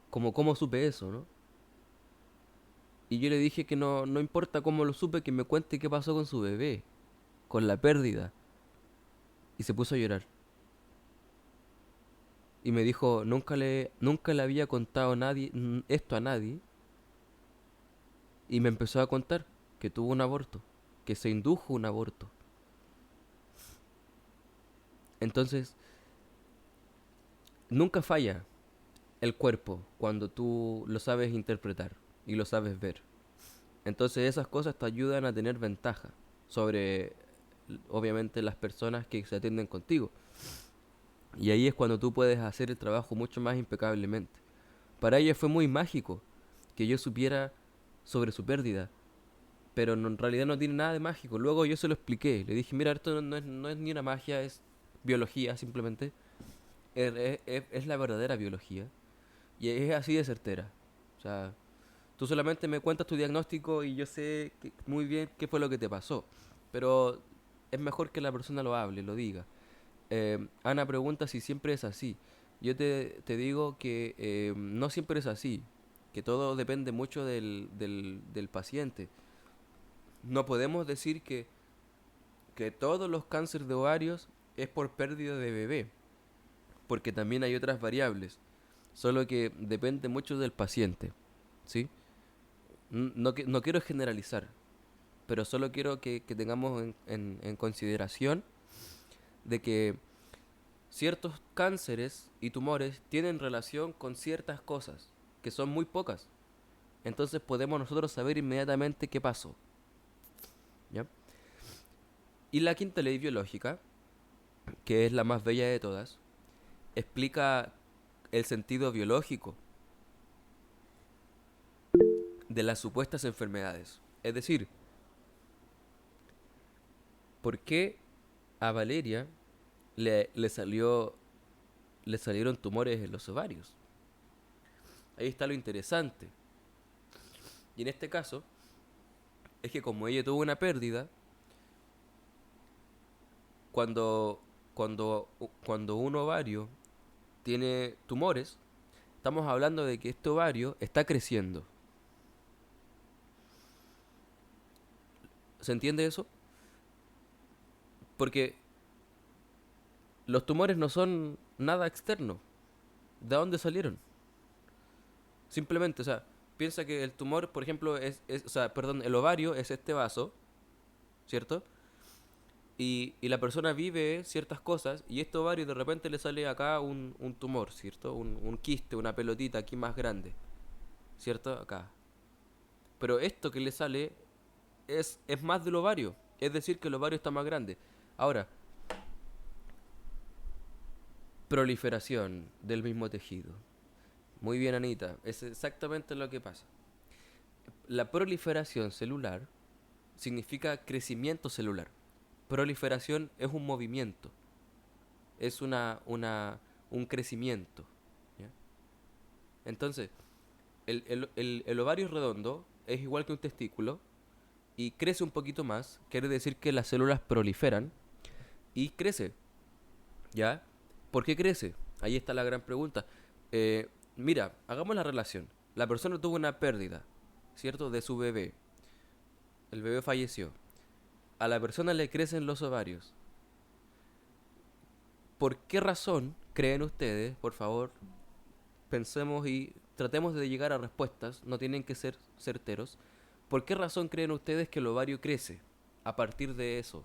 cómo supe eso, ¿no? Y yo le dije que no importa cómo lo supe, que me cuente qué pasó con su bebé, con la pérdida. Y se puso a llorar. Y me dijo, nunca le había contado esto a nadie. Y me empezó a contar que tuvo un aborto. que se indujo un aborto. Entonces, nunca falla el cuerpo cuando tú lo sabes interpretar y lo sabes ver. Entonces esas cosas te ayudan a tener ventaja sobre, obviamente, las personas que se atienden contigo. Y ahí es cuando tú puedes hacer el trabajo mucho más impecablemente. Para ella fue muy mágico que yo supiera sobre su pérdida, pero en realidad no tiene nada de mágico. Luego yo se lo expliqué, le dije, mira, esto no es ni una magia, es biología simplemente. Es la verdadera biología. Y es así de certera. O sea, tú solamente me cuentas tu diagnóstico y yo sé muy bien qué fue lo que te pasó. Pero es mejor que la persona lo hable, lo diga. Ana pregunta si siempre es así. Yo te digo que no siempre es así. Que todo depende mucho del paciente. No podemos decir que todos los cánceres de ovarios es por pérdida de bebé. Porque también hay otras variables. Solo que depende mucho del paciente. ¿Sí? No quiero generalizar, pero solo quiero que tengamos en consideración de que ciertos cánceres y tumores tienen relación con ciertas cosas, que son muy pocas. Entonces podemos nosotros saber inmediatamente qué pasó. ¿Ya? Y la quinta ley biológica, que es la más bella de todas, explica el sentido biológico de las supuestas enfermedades. Es decir, ¿por qué a Valeria le salieron tumores en los ovarios? Ahí está lo interesante. Y en este caso, es que como ella tuvo una pérdida, cuando, cuando un ovario tiene tumores, estamos hablando de que este ovario está creciendo. ¿Se entiende eso? Porque los tumores no son nada externo. ¿De dónde salieron? Simplemente, o sea, piensa que el tumor, por ejemplo, o sea, perdón, el ovario es este vaso, ¿cierto? Y la persona vive ciertas cosas y este ovario de repente le sale acá un tumor, ¿cierto? Un quiste, una pelotita aquí más grande, ¿cierto? Acá. Pero esto que le sale es más del ovario, es decir, que el ovario está más grande. Ahora, proliferación del mismo tejido. Muy bien, Anita, es exactamente lo que pasa. La proliferación celular significa crecimiento celular. Proliferación es un movimiento, es un crecimiento. ¿Ya? Entonces, el ovario redondo es igual que un testículo y crece un poquito más, quiere decir que las células proliferan y crece. ¿Ya? ¿Por qué crece? Ahí está la gran pregunta. Mira, hagamos la relación. La persona tuvo una pérdida, ¿cierto? De su bebé. El bebé falleció. A la persona le crecen los ovarios. ¿Por qué razón creen ustedes, por favor, pensemos y tratemos de llegar a respuestas, no tienen que ser certeros? ¿Por qué razón creen ustedes que el ovario crece a partir de eso?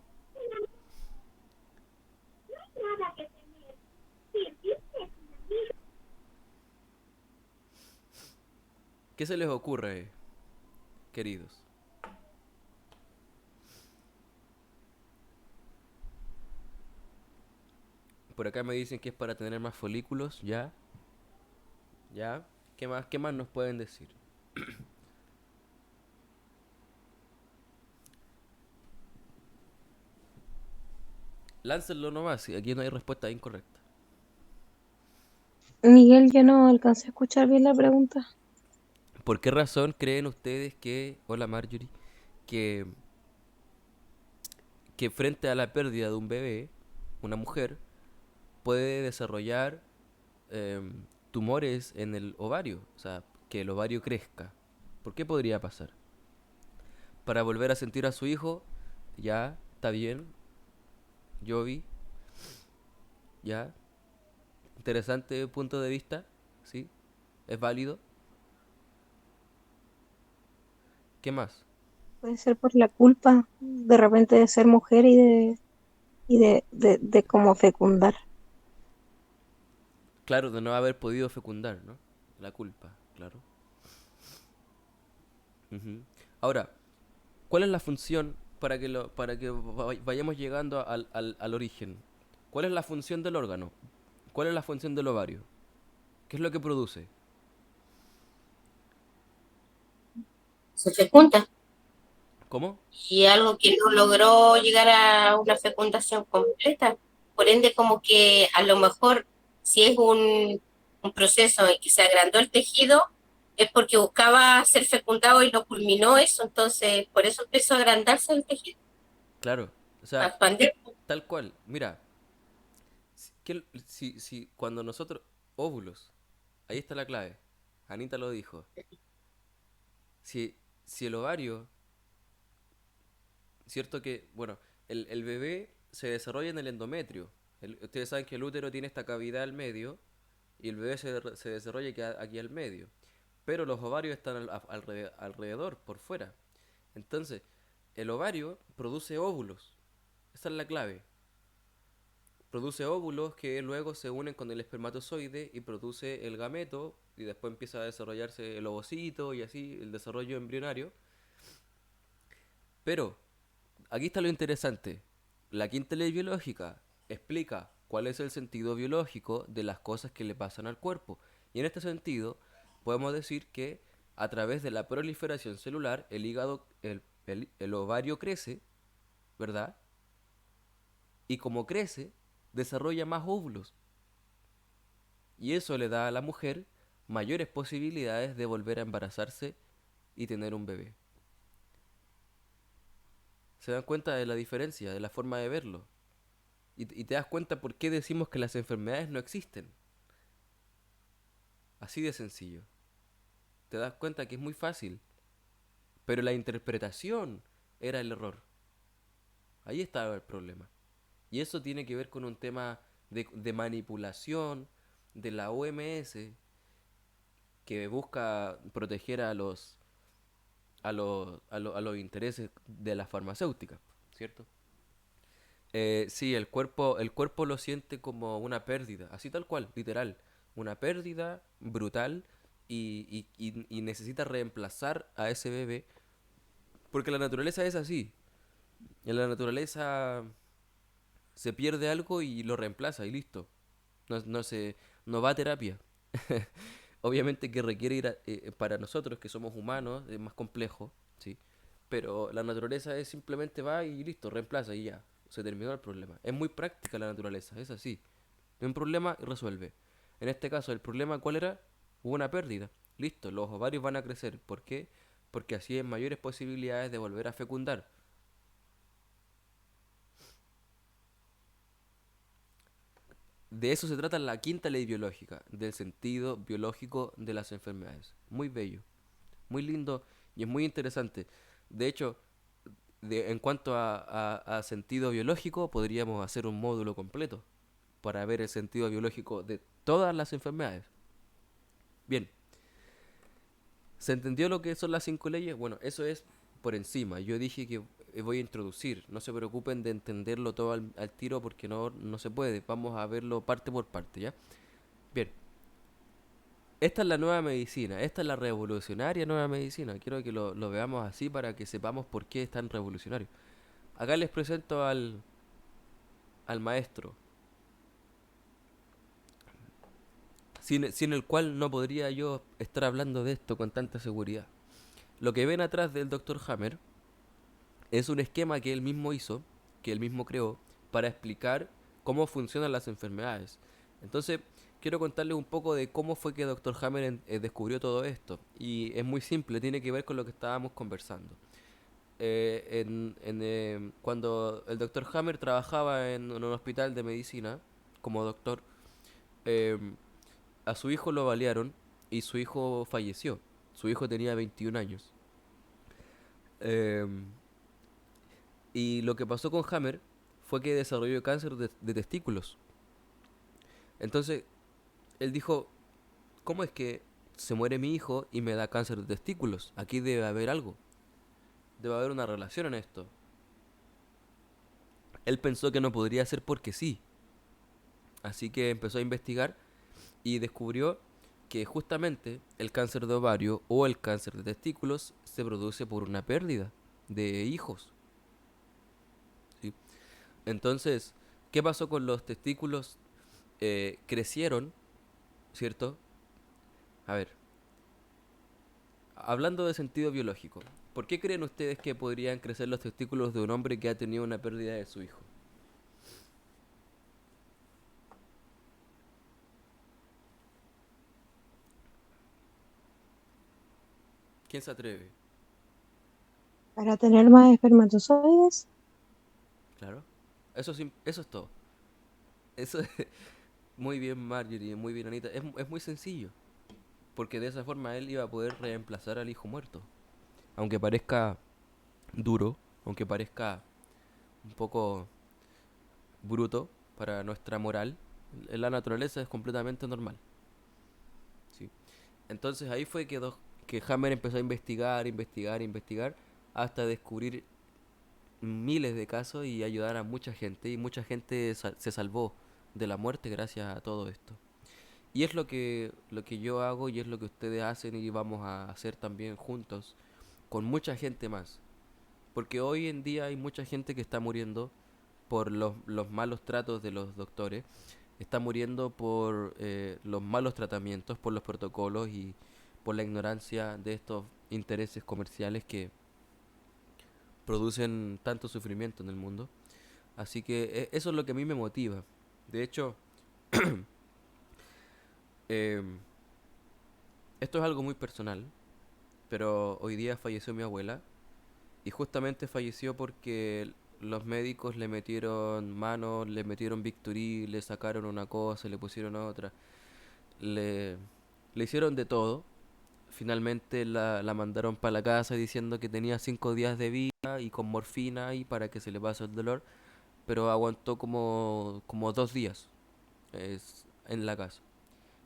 ¿Qué se les ocurre, queridos? Por acá me dicen que es para tener más folículos, ¿ya? ¿Ya? Qué más nos pueden decir? Láncenlo nomás, y aquí no hay respuesta incorrecta. Miguel, yo no alcancé a escuchar bien la pregunta. ¿Por qué razón creen ustedes que, hola Marjorie, que, que frente a la pérdida de un bebé, una mujer puede desarrollar tumores en el ovario? O sea, que el ovario crezca. ¿Por qué podría pasar? Para volver a sentir a su hijo, ya, está bien, yo vi, ya, interesante punto de vista, ¿sí? ¿Es válido? ¿Qué más? Puede ser por la culpa de repente de ser mujer y de cómo fecundar. Claro, de no haber podido fecundar, ¿no? La culpa, claro. Ujú. Ahora, ¿cuál es la función para que vayamos llegando al origen? ¿Cuál es la función del órgano? ¿Cuál es la función del ovario? ¿Qué es lo que produce? Se fecunda. ¿Cómo? Y algo que no logró llegar a una fecundación completa. Por ende, como que a lo mejor si es un proceso en que se agrandó el tejido, es porque buscaba ser fecundado y no culminó eso, entonces por eso empezó a agrandarse el tejido, Claro, o a sea, expandir. tal cual. Mira, si cuando nosotros... Óvulos, ahí está la clave. Anita lo dijo. Si, si el ovario, cierto que, bueno, el bebé se desarrolla en el endometrio. Ustedes saben que el útero tiene esta cavidad al medio y el bebé se desarrolla aquí al medio. Pero los ovarios están alrededor, por fuera. Entonces, el ovario produce óvulos. Esa es la clave. Produce óvulos que luego se unen con el espermatozoide y produce el gameto y después empieza a desarrollarse el ovocito y así el desarrollo embrionario. Pero aquí está lo interesante. La quinta ley biológica explica cuál es el sentido biológico de las cosas que le pasan al cuerpo. Y en este sentido, podemos decir que a través de la proliferación celular, el hígado, el ovario crece, ¿verdad? Y como crece, desarrolla más óvulos. Y eso le da a la mujer mayores posibilidades de volver a embarazarse y tener un bebé. ¿Se dan cuenta de la diferencia, de la forma de verlo? Y te das cuenta por qué decimos que las enfermedades no existen. Así de sencillo. Te das cuenta que es muy fácil. Pero la interpretación era el error. Ahí estaba el problema. Y eso tiene que ver con un tema de manipulación de la OMS que busca proteger a los intereses de las farmacéuticas, ¿cierto? Sí, el cuerpo lo siente como una pérdida, así tal cual, literal. Una pérdida brutal y necesita reemplazar a ese bebé porque la naturaleza es así. En la naturaleza se pierde algo y lo reemplaza y listo. No va a terapia. Obviamente que requiere para nosotros que somos humanos es más complejo, ¿sí? Pero la naturaleza es simplemente va y listo, reemplaza y ya. Se terminó el problema. Es muy práctica la naturaleza, es así. Hay un problema y resuelve. En este caso, ¿el problema cuál era? Hubo una pérdida. Listo, los ovarios van a crecer. ¿Por qué? Porque así hay mayores posibilidades de volver a fecundar. De eso se trata la quinta ley biológica, del sentido biológico de las enfermedades. Muy bello, muy lindo y es muy interesante. De hecho, en cuanto a sentido biológico, podríamos hacer un módulo completo para ver el sentido biológico de todas las enfermedades. Bien, ¿se entendió lo que son las cinco leyes? Bueno, eso es por encima. Yo dije que voy a introducir. No se preocupen de entenderlo todo al tiro porque no se puede. Vamos a verlo parte por parte, ¿ya? Bien, esta es la nueva medicina. Esta es la revolucionaria nueva medicina. Quiero que lo veamos así para que sepamos por qué es tan revolucionario. Acá les presento al maestro, sin el cual no podría yo estar hablando de esto con tanta seguridad. Lo que ven atrás del Dr. Hammer es un esquema que él mismo hizo, que él mismo creó, para explicar cómo funcionan las enfermedades. Entonces, quiero contarles un poco de cómo fue que Dr. Hammer descubrió todo esto. Y es muy simple, tiene que ver con lo que estábamos conversando. Cuando el Dr. Hammer trabajaba en un hospital de medicina como doctor, eh, a su hijo lo balearon y su hijo falleció. Su hijo tenía 21 años. Eh, y lo que pasó con Hammer fue que desarrolló cáncer de testículos. Entonces, él dijo, ¿cómo es que se muere mi hijo y me da cáncer de testículos? Aquí debe haber algo. debe haber una relación en esto. Él pensó que no podría ser porque sí. Así que empezó a investigar y descubrió que justamente el cáncer de ovario o el cáncer de testículos se produce por una pérdida de hijos. ¿Sí? Entonces, ¿qué pasó con los testículos? Crecieron, ¿cierto? A ver, hablando de sentido biológico, ¿por qué creen ustedes que podrían crecer los testículos de un hombre que ha tenido una pérdida de su hijo? ¿Quién se atreve? Para tener más espermatozoides, Claro. Eso es todo. Eso es muy bien, Marjorie, muy bien, Anita. Es muy sencillo. Porque de esa forma él iba a poder reemplazar al hijo muerto. Aunque parezca duro, aunque parezca un poco bruto para nuestra moral, en la naturaleza es completamente normal. ¿Sí? Entonces ahí fue que Hammer empezó a investigar, investigar, investigar, hasta descubrir miles de casos y ayudar a mucha gente. Y mucha gente se salvó de la muerte gracias a todo esto. Y es lo que yo hago y es lo que ustedes hacen y vamos a hacer también juntos con mucha gente más. Porque hoy en día hay mucha gente que está muriendo por los malos tratos de los doctores, está muriendo por los malos tratamientos, por los protocolos y por la ignorancia de estos intereses comerciales que producen tanto sufrimiento en el mundo. Así que eso es lo que a mí me motiva. De hecho, em, esto es algo muy personal, pero hoy día falleció mi abuela y justamente falleció porque los médicos le metieron manos, le metieron bisturí, le sacaron una cosa, le pusieron otra, le, le hicieron de todo. Finalmente la mandaron para la casa diciendo que tenía 5 días de vida y con morfina y para que se le pase el dolor, pero aguantó como 2 días en la casa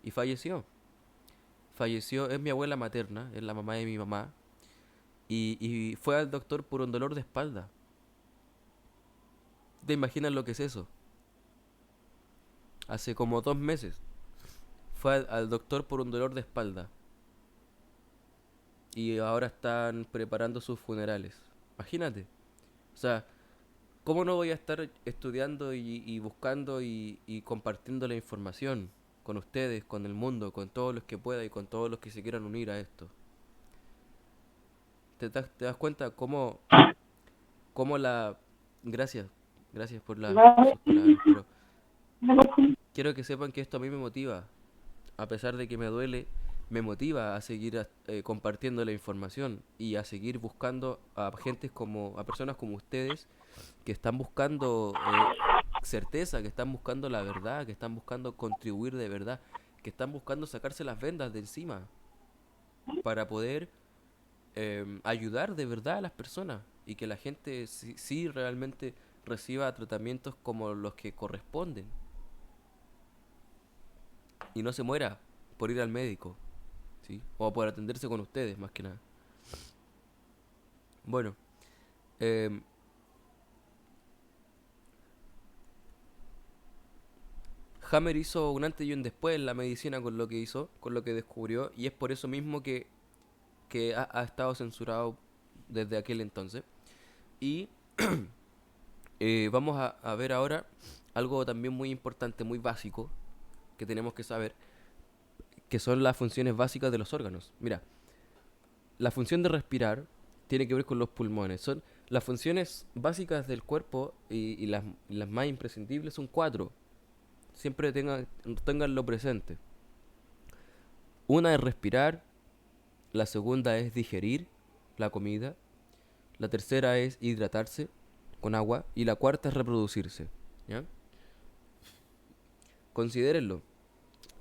y falleció. Falleció, es mi abuela materna, es la mamá de mi mamá, y fue al doctor por un dolor de espalda. ¿Te imaginas lo que es eso? Hace como 2 meses fue al doctor por un dolor de espalda y ahora están preparando sus funerales. Imagínate. O sea, ¿cómo no voy a estar estudiando y buscando y compartiendo la información con ustedes, con el mundo, con todos los que pueda y con todos los que se quieran unir a esto? ¿Te das cuenta cómo la... Gracias, gracias por sus palabras, pero quiero que sepan que esto a mí me motiva. A pesar de que me duele, me motiva a seguir compartiendo la información y a seguir buscando a personas como ustedes que están buscando certeza, que están buscando la verdad, que están buscando contribuir de verdad, que están buscando sacarse las vendas de encima para poder ayudar de verdad a las personas y que la gente sí realmente reciba tratamientos como los que corresponden y no se muera por ir al médico, ¿sí? O por atenderse con ustedes, más que nada. Bueno, em, Hammer hizo un antes y un después en la medicina con lo que hizo, con lo que descubrió, y es por eso mismo que ha estado censurado desde aquel entonces. Y vamos a ver ahora algo también muy importante, muy básico, que tenemos que saber, que son las funciones básicas de los órganos. Mira, la función de respirar tiene que ver con los pulmones. Son las funciones básicas del cuerpo y las más imprescindibles son cuatro. Siempre tenganlo presente. Una es respirar, la segunda es digerir la comida, la tercera es hidratarse con agua y la cuarta es reproducirse. ¿Ya? Considérenlo,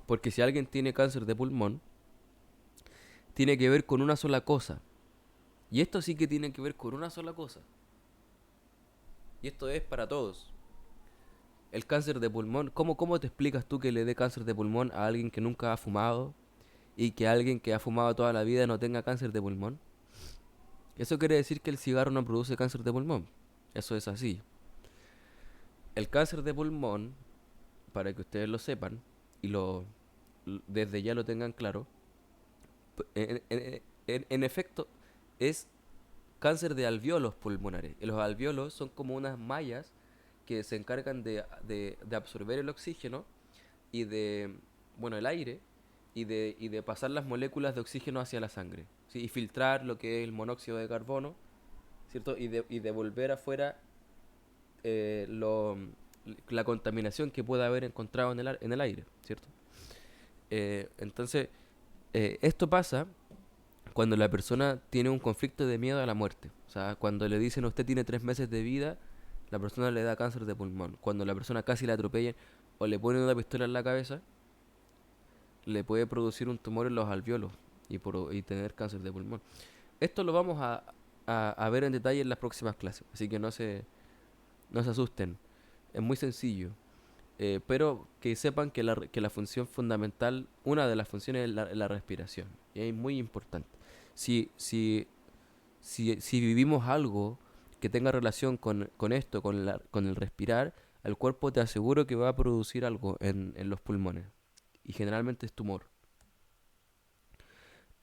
porque si alguien tiene cáncer de pulmón, tiene que ver con una sola cosa. Y esto sí que tiene que ver con una sola cosa. Y esto es para todos. El cáncer de pulmón, ¿cómo te explicas tú que le dé cáncer de pulmón a alguien que nunca ha fumado y que alguien que ha fumado toda la vida no tenga cáncer de pulmón? Eso quiere decir que el cigarro no produce cáncer de pulmón. Eso es así. El cáncer de pulmón, para que ustedes lo sepan y desde ya lo tengan claro, en efecto es cáncer de alvéolos pulmonares. Y los alvéolos son como unas mallas que se encargan de absorber el oxígeno y de, bueno, el aire y de pasar las moléculas de oxígeno hacia la sangre, ¿sí? Y filtrar lo que es el monóxido de carbono, ¿cierto? Y de volver afuera eh, lo, la contaminación que pueda haber encontrado en el aire, ¿cierto? Entonces, esto pasa cuando la persona tiene un conflicto de miedo a la muerte. O sea, cuando le dicen usted tiene 3 meses de vida, la persona le da cáncer de pulmón. Cuando la persona casi la atropellan o le ponen una pistola en la cabeza, le puede producir un tumor en los alvéolos y tener cáncer de pulmón. Esto lo vamos a ver en detalle en las próximas clases, así que no se asusten. Es muy sencillo. Pero que sepan que la función fundamental, una de las funciones es la respiración. Y es muy importante. Si, si, si vivimos algo que tenga relación con esto, con el respirar, el cuerpo te aseguro que va a producir algo en los pulmones. Y generalmente es tumor.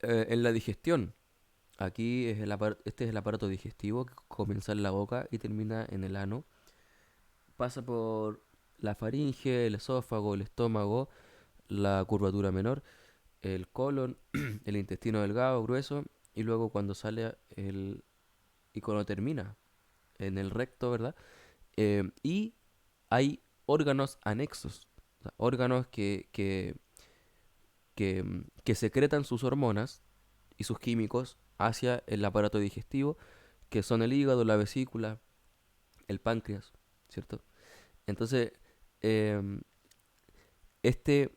En la digestión, aquí este es el aparato digestivo que comienza en la boca y termina en el ano. Pasa por la faringe, el esófago, el estómago, la curvatura menor, el colon, el intestino delgado, grueso, y luego cuando termina en el recto, ¿verdad? Y hay órganos anexos, o sea, órganos que secretan sus hormonas y sus químicos hacia el aparato digestivo, que son el hígado, la vesícula, el páncreas, ¿cierto? Entonces, em, este,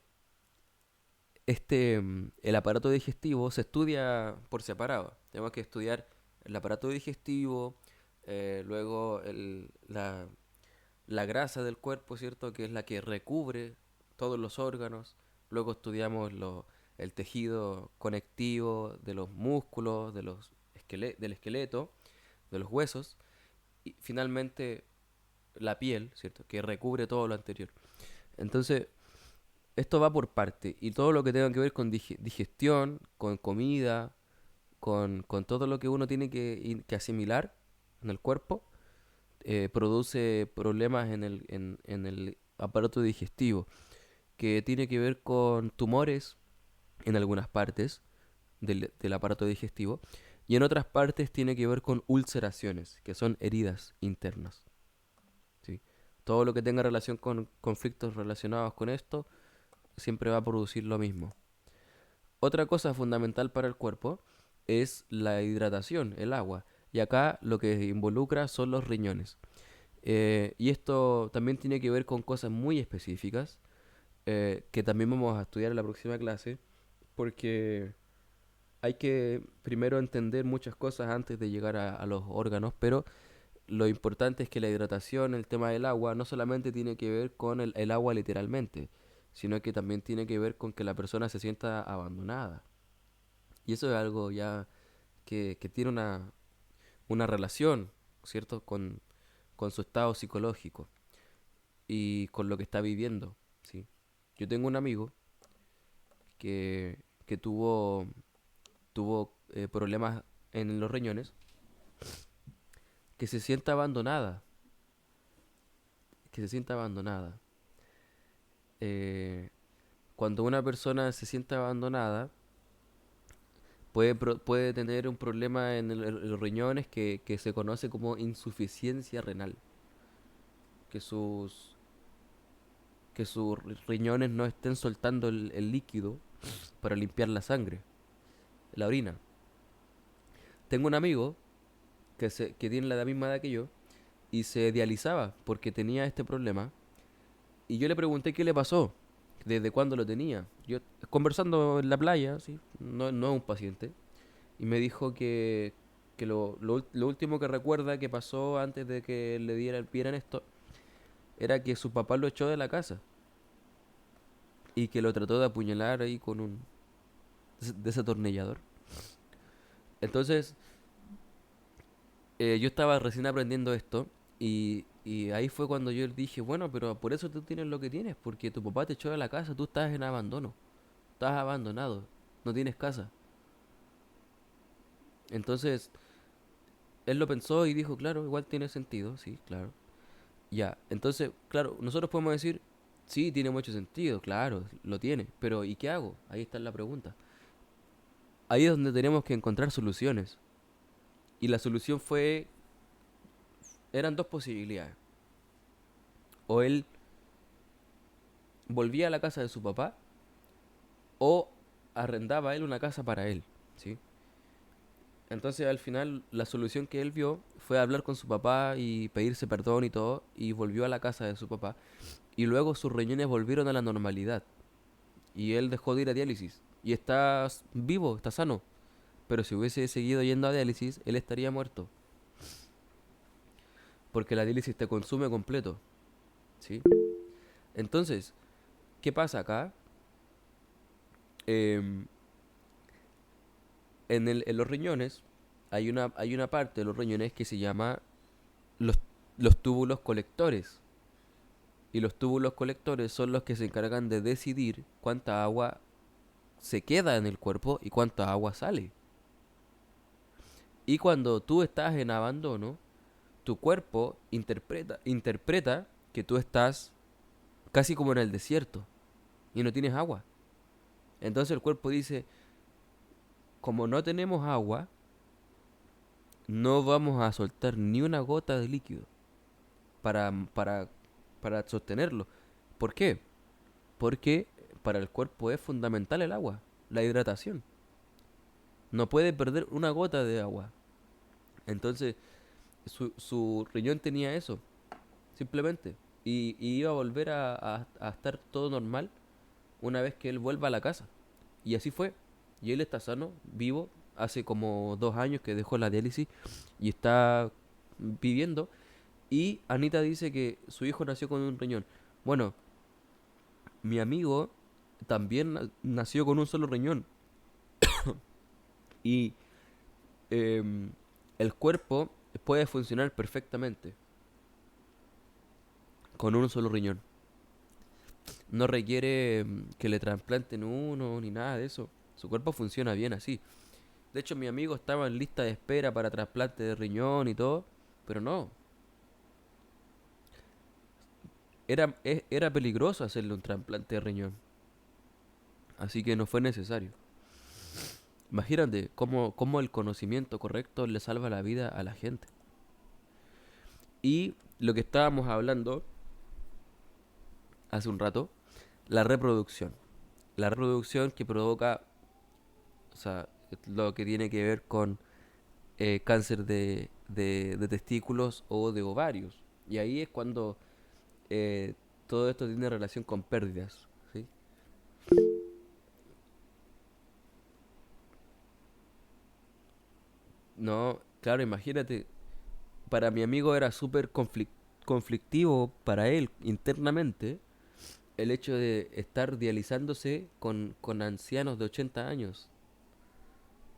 el aparato digestivo se estudia por separado. Tenemos que estudiar el aparato digestivo, luego la grasa del cuerpo, ¿cierto? Que es la que recubre todos los órganos. Luego estudiamos el tejido conectivo de los músculos, del esqueleto, de los huesos. Y finalmente la piel, ¿cierto? Que recubre todo lo anterior. Entonces, esto va por parte. Y todo lo que tenga que ver con digestión, con comida, con todo lo que uno tiene que asimilar en el cuerpo, produce problemas en el aparato digestivo, que tiene que ver con tumores en algunas partes del aparato digestivo, y en otras partes tiene que ver con ulceraciones, que son heridas internas. ¿Sí? Todo lo que tenga relación con conflictos relacionados con esto siempre va a producir lo mismo. Otra cosa fundamental para el cuerpo es la hidratación, el agua. Y acá lo que involucra son los riñones. Y esto también tiene que ver con cosas muy específicas que también vamos a estudiar en la próxima clase, porque hay que primero entender muchas cosas antes de llegar a los órganos, pero lo importante es que la hidratación, el tema del agua, no solamente tiene que ver con el agua literalmente, sino que también tiene que ver con que la persona se sienta abandonada. Y eso es algo ya que tiene una relación, ¿cierto? Con su estado psicológico y con lo que está viviendo, ¿sí? Yo tengo un amigo que tuvo problemas en los riñones, que se siente abandonada, que se siente abandonada. Eh, Cuando una persona se siente abandonada, puede tener un problema en los riñones que se conoce como insuficiencia renal, que sus riñones no estén soltando el líquido para limpiar la sangre, la orina. Tengo un amigo que tiene la misma edad que yo y se dializaba porque tenía este problema. Y yo le pregunté qué le pasó, desde cuándo lo tenía. Yo conversando en la playa, ¿sí? No es un paciente. Y me dijo que lo último que recuerda que pasó antes de que vieran esto era que su papá lo echó de la casa y que lo trató de apuñalar ahí con un desatornillador. Entonces, yo estaba recién aprendiendo esto y ahí fue cuando yo dije, bueno, pero por eso tú tienes lo que tienes, porque tu papá te echó de la casa, tú estás en abandono, estás abandonado, no tienes casa. Entonces, él lo pensó y dijo, claro, igual tiene sentido, sí, claro. Ya, entonces, claro, nosotros podemos decir, sí, tiene mucho sentido, claro, lo tiene, pero ¿y qué hago? Ahí está la pregunta. Ahí es donde tenemos que encontrar soluciones. Y la solución fue, eran dos posibilidades. O él volvía a la casa de su papá o arrendaba él una casa para él, ¿sí? Entonces al final la solución que él vio fue hablar con su papá y pedirse perdón y todo y volvió a la casa de su papá y luego sus riñones volvieron a la normalidad y él dejó de ir a diálisis y está vivo, está sano, pero si hubiese seguido yendo a diálisis él estaría muerto porque la diálisis te consume completo, ¿sí? Entonces, ¿qué pasa acá? Em, en los riñones hay una parte de los riñones que se llama los, los túbulos colectores. Y los túbulos colectores son los que se encargan de decidir cuánta agua se queda en el cuerpo y cuánta agua sale. Y cuando tú estás en abandono, tu cuerpo interpreta que tú estás casi como en el desierto y no tienes agua. Entonces el cuerpo dice, como no tenemos agua, no vamos a soltar ni una gota de líquido para, para, para sostenerlo. ¿Por qué? Porque para el cuerpo es fundamental el agua, la hidratación. No puede perder una gota de agua. Entonces, su riñón tenía eso, simplemente. Y iba a volver a estar todo normal una vez que él vuelva a la casa. Y así fue. Y él está sano, vivo, hace como 2 años que dejó la diálisis y está viviendo. Y Anita dice que su hijo nació con un riñón. Bueno, mi amigo también nació con un solo riñón. Y em, el cuerpo puede funcionar perfectamente con un solo riñón. No requiere que le trasplanten uno ni nada de eso. Su cuerpo funciona bien así. De hecho, mi amigo estaba en lista de espera para trasplante de riñón y todo, pero no. Era peligroso hacerle un trasplante de riñón, así que no fue necesario. Imagínate cómo el conocimiento correcto le salva la vida a la gente. Y lo que estábamos hablando hace un rato, la reproducción. La reproducción que provoca, o sea, lo que tiene que ver con cáncer de testículos o de ovarios. Y ahí es cuando eh, todo esto tiene relación con pérdidas, ¿sí? No, claro, imagínate, para mi amigo era súper conflictivo para él internamente el hecho de estar dializándose con ancianos de 80 años,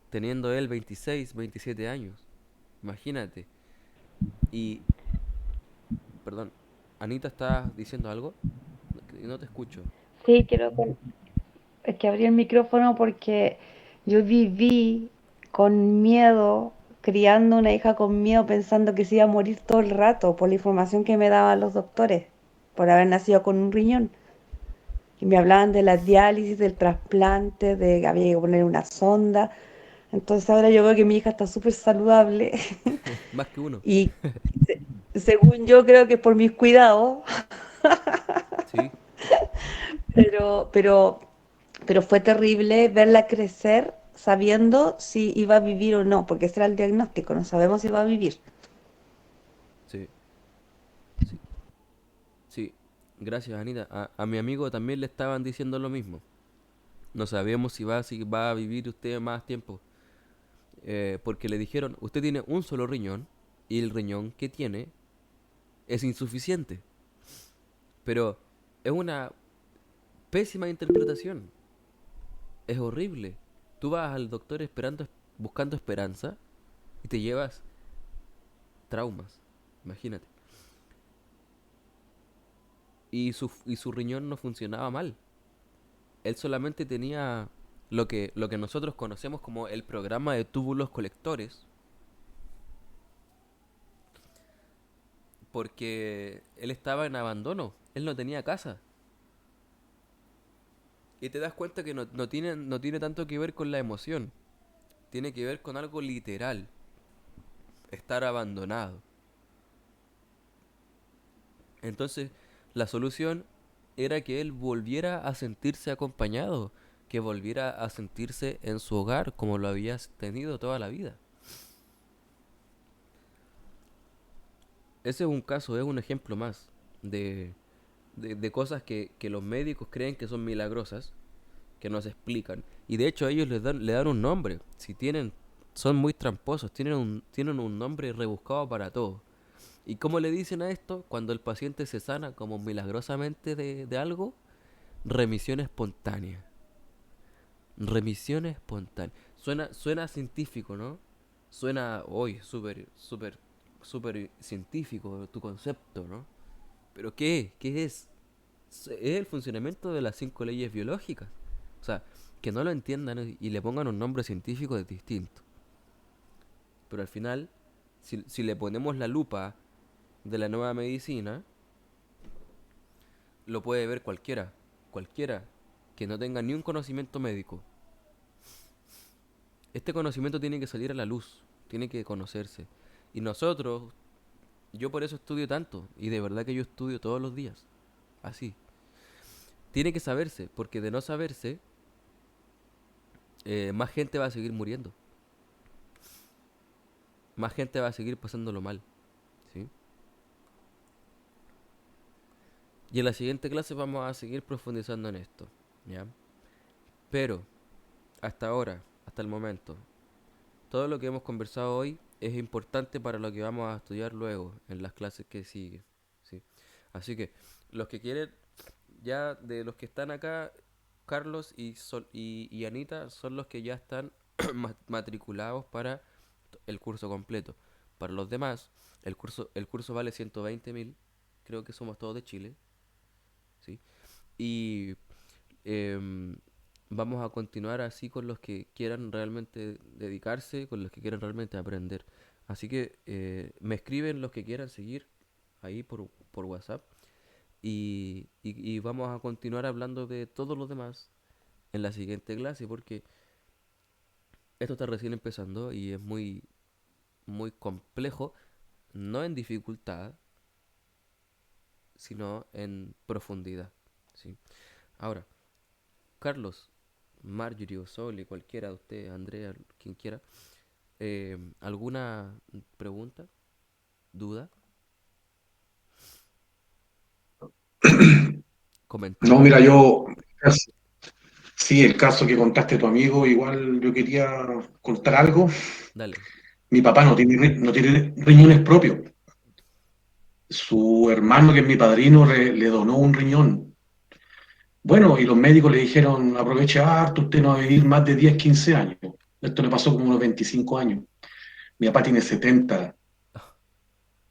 teniendo él 26, 27 años. Imagínate. Y, perdón, Anita, ¿estás diciendo algo? No te escucho. Sí, es que abrí el micrófono porque yo viví con miedo, criando una hija con miedo, pensando que se iba a morir todo el rato por la información que me daban los doctores, por haber nacido con un riñón. Y me hablaban de la diálisis, del trasplante, de que había que poner una sonda. Entonces ahora yo veo que mi hija está súper saludable Más que uno. y según yo creo que es por mis cuidados, Sí, pero, pero, pero fue terrible verla crecer sabiendo si iba a vivir o no, porque ese era el diagnóstico, no sabemos si va a vivir. sí, sí, sí. Gracias, Anita. A mi amigo también le estaban diciendo lo mismo. No sabemos si va a vivir usted más tiempo. Porque le dijeron, usted tiene un solo riñón y el riñón que tiene es insuficiente. Pero es una pésima interpretación. Es horrible. Tú vas al doctor buscando, buscando esperanza y te llevas traumas, imagínate. Y su riñón no funcionaba mal. Él solamente tenía lo que nosotros conocemos como el programa de túbulos colectores, porque él estaba en abandono, él no tenía casa. Y te das cuenta que no tiene tanto que ver con la emoción, tiene que ver con algo literal, estar abandonado. Entonces, la solución era que él volviera a sentirse acompañado, que volviera a sentirse en su hogar como lo había tenido toda la vida. Ese es un caso, es un ejemplo más de, de cosas que los médicos creen que son milagrosas, que no se explican. Y de hecho ellos le dan un nombre. Si tienen, son muy tramposos, tienen un nombre rebuscado para todo. ¿Y cómo le dicen a esto? Cuando el paciente se sana como milagrosamente de algo, remisión espontánea. Remisión espontánea. Suena científico, ¿no? Suena hoy súper científico tu concepto, ¿no? Pero ¿qué? ¿Qué es? Es el funcionamiento de las 5 leyes biológicas. O sea, que no lo entiendan y le pongan un nombre científico es distinto. Pero al final, si le ponemos la lupa de la nueva medicina, lo puede ver cualquiera. Cualquiera que no tenga ni un conocimiento médico. Este conocimiento tiene que salir a la luz, tiene que conocerse. Y nosotros, yo por eso estudio tanto, y de verdad que yo estudio todos los días, así. Tiene que saberse, porque de no saberse, más gente va a seguir muriendo, más gente va a seguir pasándolo mal, ¿sí? Y en la siguiente clase vamos a seguir profundizando en esto, ¿ya? Pero, hasta ahora, hasta el momento, todo lo que hemos conversado hoy es importante para lo que vamos a estudiar luego, en las clases que siguen, ¿sí? Así que, los que quieren, ya de los que están acá, Carlos y Anita son los que ya están matriculados para el curso completo. Para los demás, el curso vale 120.000, creo que somos todos de Chile, ¿sí? Y em, vamos a continuar así con los que quieran realmente dedicarse, con los que quieran realmente aprender. Así que me escriben los que quieran seguir ahí por WhatsApp y vamos a continuar hablando de todos los demás en la siguiente clase porque esto está recién empezando y es muy complejo, no en dificultad, sino en profundidad, ¿sí? Ahora, Carlos, Marjorie o Soli, cualquiera de ustedes, Andrea, quien quiera, ¿alguna pregunta, duda, No, comentario? mira, yo, sí, el caso que contaste tu amigo, igual yo quería contar algo. Dale. Mi papá no tiene riñones propios. Su hermano, que es mi padrino, le donó un riñón. Bueno, y los médicos le dijeron, aproveche harto, usted no va a vivir más de 10 15 años. Esto le pasó como unos 25 años. Mi papá tiene 70.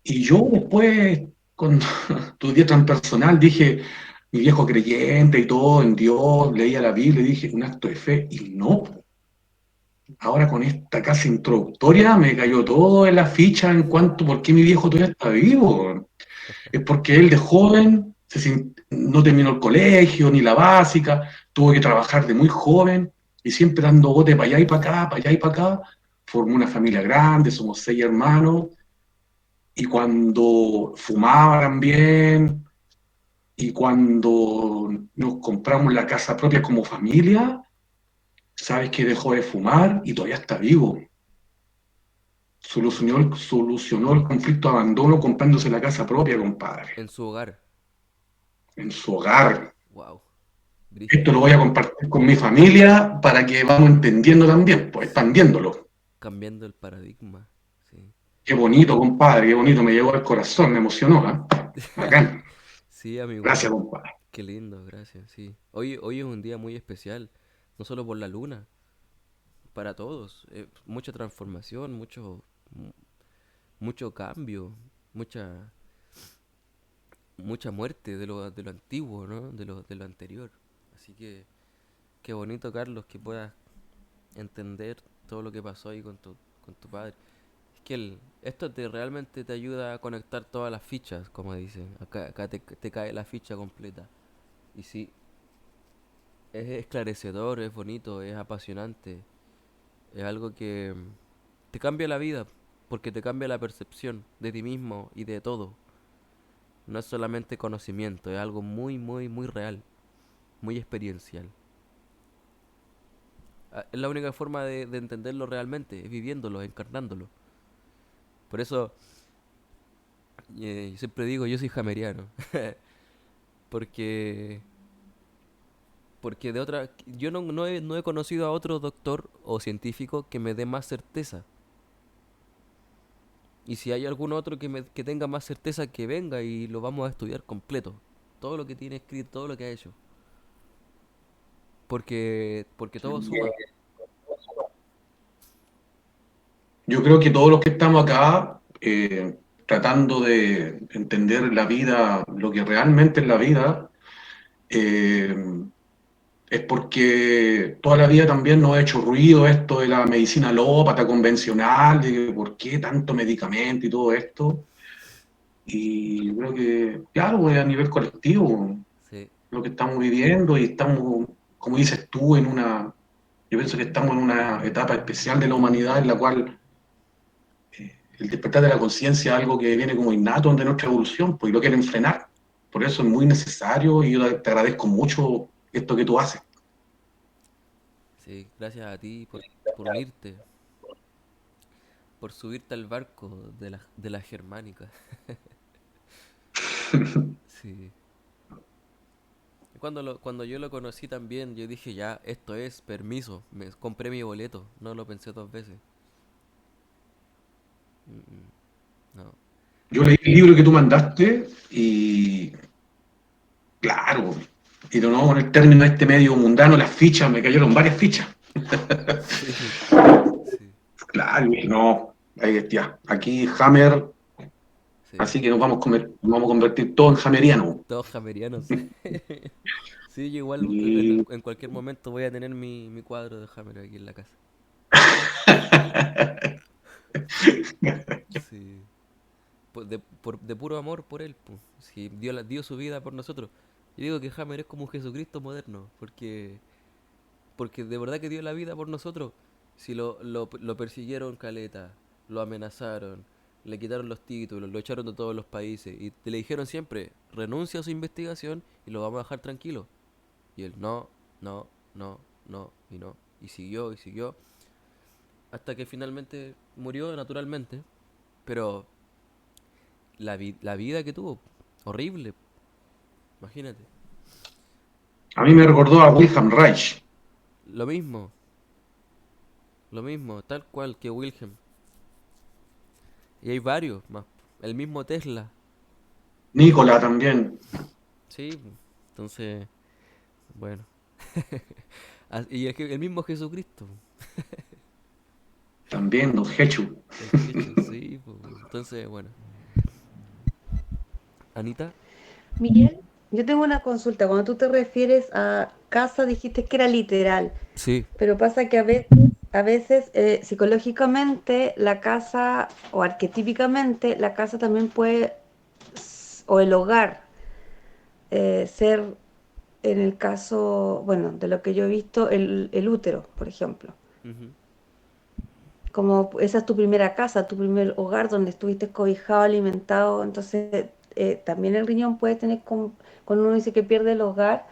Y yo después, cuando estudié tan personal, dije, mi viejo creyente y todo, en Dios, leía la Biblia y dije, un acto de fe. Y no, ahora con esta casi introductoria me cayó todo en la ficha en cuanto a por qué mi viejo todavía está vivo. Es porque él de joven no terminó el colegio ni la básica, tuvo que trabajar de muy joven y siempre dando bote para allá y para acá, para allá y para acá. Formó una familia grande, somos 6 hermanos, y cuando fumaba también, y cuando nos compramos la casa propia como familia, sabes que dejó de fumar y todavía está vivo. Solucionó el conflicto de abandono comprándose la casa propia, compadre, En su hogar. en su hogar. Wow. Esto Brígido. lo voy a compartir con mi familia para que vamos entendiendo también, pues expandiéndolo. Cambiando el paradigma. Sí. Qué bonito, compadre, qué bonito, me llegó al corazón, me emocionó, ¿eh? Bacán. Sí, a mí Gracias, igual. compadre. Qué lindo, gracias, sí. Hoy es un día muy especial, no solo por la luna, para todos. Mucha transformación, mucho cambio, mucha, mucha muerte de lo antiguo, ¿no? De lo anterior. Así que qué bonito, Carlos, que puedas entender todo lo que pasó ahí con tu padre. Es que esto realmente te ayuda a conectar todas las fichas, como dicen. Acá te cae la ficha completa. Y sí, es esclarecedor, es bonito, es apasionante. Es algo que te cambia la vida, porque te cambia la percepción de ti mismo y de todo. No es solamente conocimiento, es algo muy, muy, muy real, muy experiencial. Es la única forma de entenderlo realmente, es viviéndolo, encarnándolo. Por eso yo siempre digo, yo soy jameriano, porque yo no he conocido a otro doctor o científico que me dé más certeza. Y si hay algún otro que tenga más certeza, que venga y lo vamos a estudiar completo. Todo lo que tiene escrito, todo lo que ha hecho. Porque todo suma. Yo creo que todos los que estamos acá tratando de entender la vida, lo que realmente es la vida, eh, es porque toda la vida también nos ha hecho ruido esto de la medicina alópata convencional, de que por qué tanto medicamento y todo esto. Y yo creo que, claro, es a nivel colectivo Sí, lo que estamos viviendo y estamos, como dices tú, yo pienso que estamos en una etapa especial de la humanidad en la cual el despertar de la conciencia es algo que viene como innato de nuestra evolución, pues y lo quieren frenar. Por eso es muy necesario y yo te agradezco mucho esto que tú haces. sí. Gracias a ti por unirte, por subirte al barco de la germánica. Sí. Cuando yo lo conocí también, yo dije, ya, esto es, permiso. Me compré mi boleto, no lo pensé dos veces. Mm, mm, no. Yo leí el libro que tú mandaste y, claro, y de nuevo con el término este medio mundano, las fichas, me cayeron varias fichas. Sí, sí, Claro, y no, ahí ya, aquí Hammer, sí. así que nos vamos a convertir todos en hammerianos. Todos jamerianos. Sí, yo igual Y en cualquier momento voy a tener mi cuadro de Hammer aquí en la casa. Sí. De puro amor por él, pues. Si dio su vida por nosotros. Yo digo que Hammer es como un Jesucristo moderno, porque de verdad que dio la vida por nosotros. Si lo persiguieron caleta, lo amenazaron, le quitaron los títulos, lo echaron de todos los países y le dijeron siempre, renuncia a su investigación y lo vamos a dejar tranquilo. Y él, no, no, no, no, y no. Y siguió, hasta que finalmente murió naturalmente. Pero la vida que tuvo, horrible, imagínate. a mí me recordó a Wilhelm Reich. Lo mismo, lo mismo, tal cual que Wilhelm. Y hay varios más. El mismo Tesla. Nicola también, Sí, entonces, bueno. Y el mismo Jesucristo, también, Don Hechu. el Jesús, sí. Entonces, bueno. Anita, Miguel, yo tengo una consulta. Cuando tú te refieres a casa, dijiste que era literal, sí, pero pasa que a veces psicológicamente la casa o arquetípicamente la casa también puede, o el hogar, ser, en el caso, bueno, de lo que yo he visto, el útero, por ejemplo. ujú. Como esa es tu primera casa, tu primer hogar donde estuviste cobijado, alimentado, entonces también el riñón puede tener, cuando uno dice que pierde el hogar,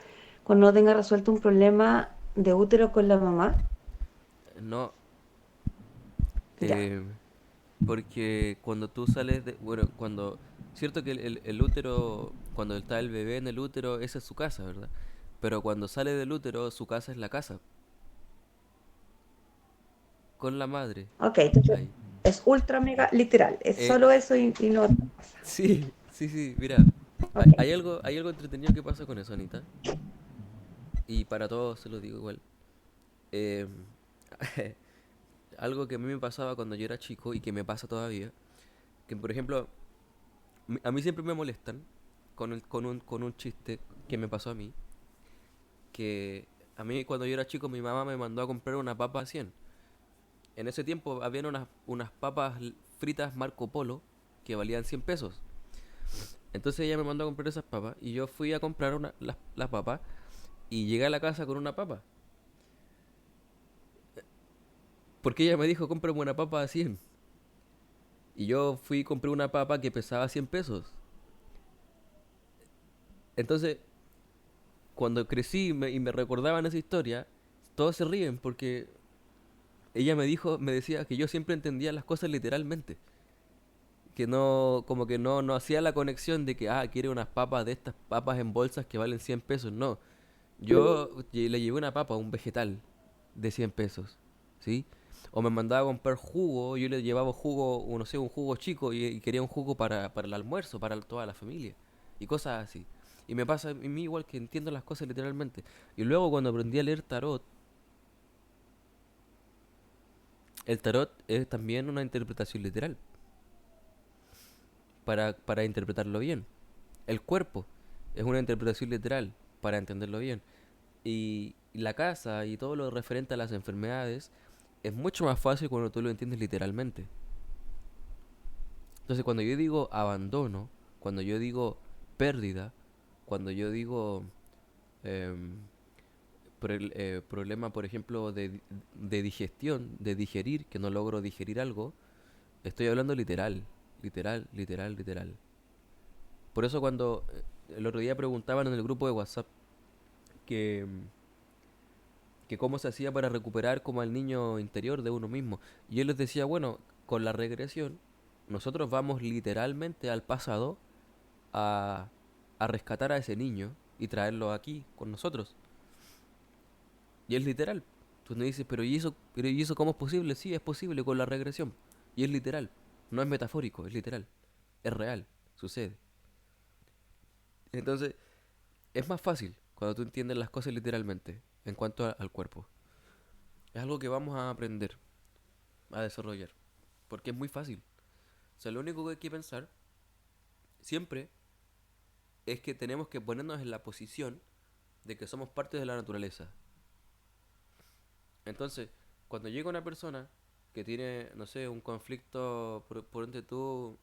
cuando no tenga resuelto un problema de útero con la mamá. No, Ya, eh, porque cuando tú sales de, bueno, cierto que el útero, cuando está el bebé en el útero, esa es su casa, ¿verdad? Pero cuando sale del útero, su casa es la casa, con la madre, ok, entonces ahí. es ultra mega literal, es Eh, solo eso y no otra cosa. sí, sí, sí, mira, Ok, hay algo entretenido que pasa con eso, Anita, y para todos se lo digo igual. Eh, algo que a mí me pasaba cuando yo era chico y que me pasa todavía, Que por ejemplo, a mí siempre me molestan con un chiste que me pasó a mí, que a mí cuando yo era chico mi mamá me mandó a comprar una papa a 100. En ese tiempo habían unas papas fritas Marco Polo que valían 100 pesos. Entonces ella me mandó a comprar esas papas y yo fui a comprar las papas y llegué a la casa con una papa. Porque ella me dijo, cómprame una papa a 100. Y yo fui y compré una papa que pesaba 100 pesos. Entonces, cuando crecí y me recordaban esa historia, todos se ríen porque ella me decía que yo siempre entendía las cosas literalmente. Que no, como que no hacía la conexión de que, quiere unas papas de estas papas en bolsas que valen 100 pesos. No, yo le llevé una papa, un vegetal de 100 pesos, ¿sí? O me mandaba a comprar jugo, yo le llevaba jugo, o no sé, un jugo chico y quería un jugo para el almuerzo, para toda la familia. Y cosas así. Y me pasa a mí igual que entiendo las cosas literalmente. Y luego cuando aprendí a leer tarot, el tarot es también una interpretación literal, para interpretarlo bien. El cuerpo es una interpretación literal, para entenderlo bien. Y la casa y todo lo referente a las enfermedades es mucho más fácil cuando tú lo entiendes literalmente. Entonces, cuando yo digo abandono, cuando yo digo pérdida, cuando yo digo em, problema, por ejemplo, de digestión, de digerir, que no logro digerir algo, estoy hablando literal, literal, literal, literal. Por eso cuando el otro día preguntaban en el grupo de WhatsApp que, que cómo se hacía para recuperar como al niño interior de uno mismo. Y yo les decía, bueno, con la regresión, nosotros vamos literalmente al pasado a, a rescatar a ese niño y traerlo aquí con nosotros. Y es literal. Tú me dices, pero ¿y eso cómo es posible? Sí, es posible con la regresión. Y es literal. No es metafórico, es literal. Es real. Sucede. Entonces, es más fácil cuando tú entiendes las cosas literalmente en cuanto al cuerpo. Es algo que vamos a aprender a desarrollar. Porque es muy fácil. O sea, lo único que hay que pensar siempre es que tenemos que ponernos en la posición de que somos parte de la naturaleza. Entonces, cuando llega una persona que tiene, no sé, un conflicto, por ente tú,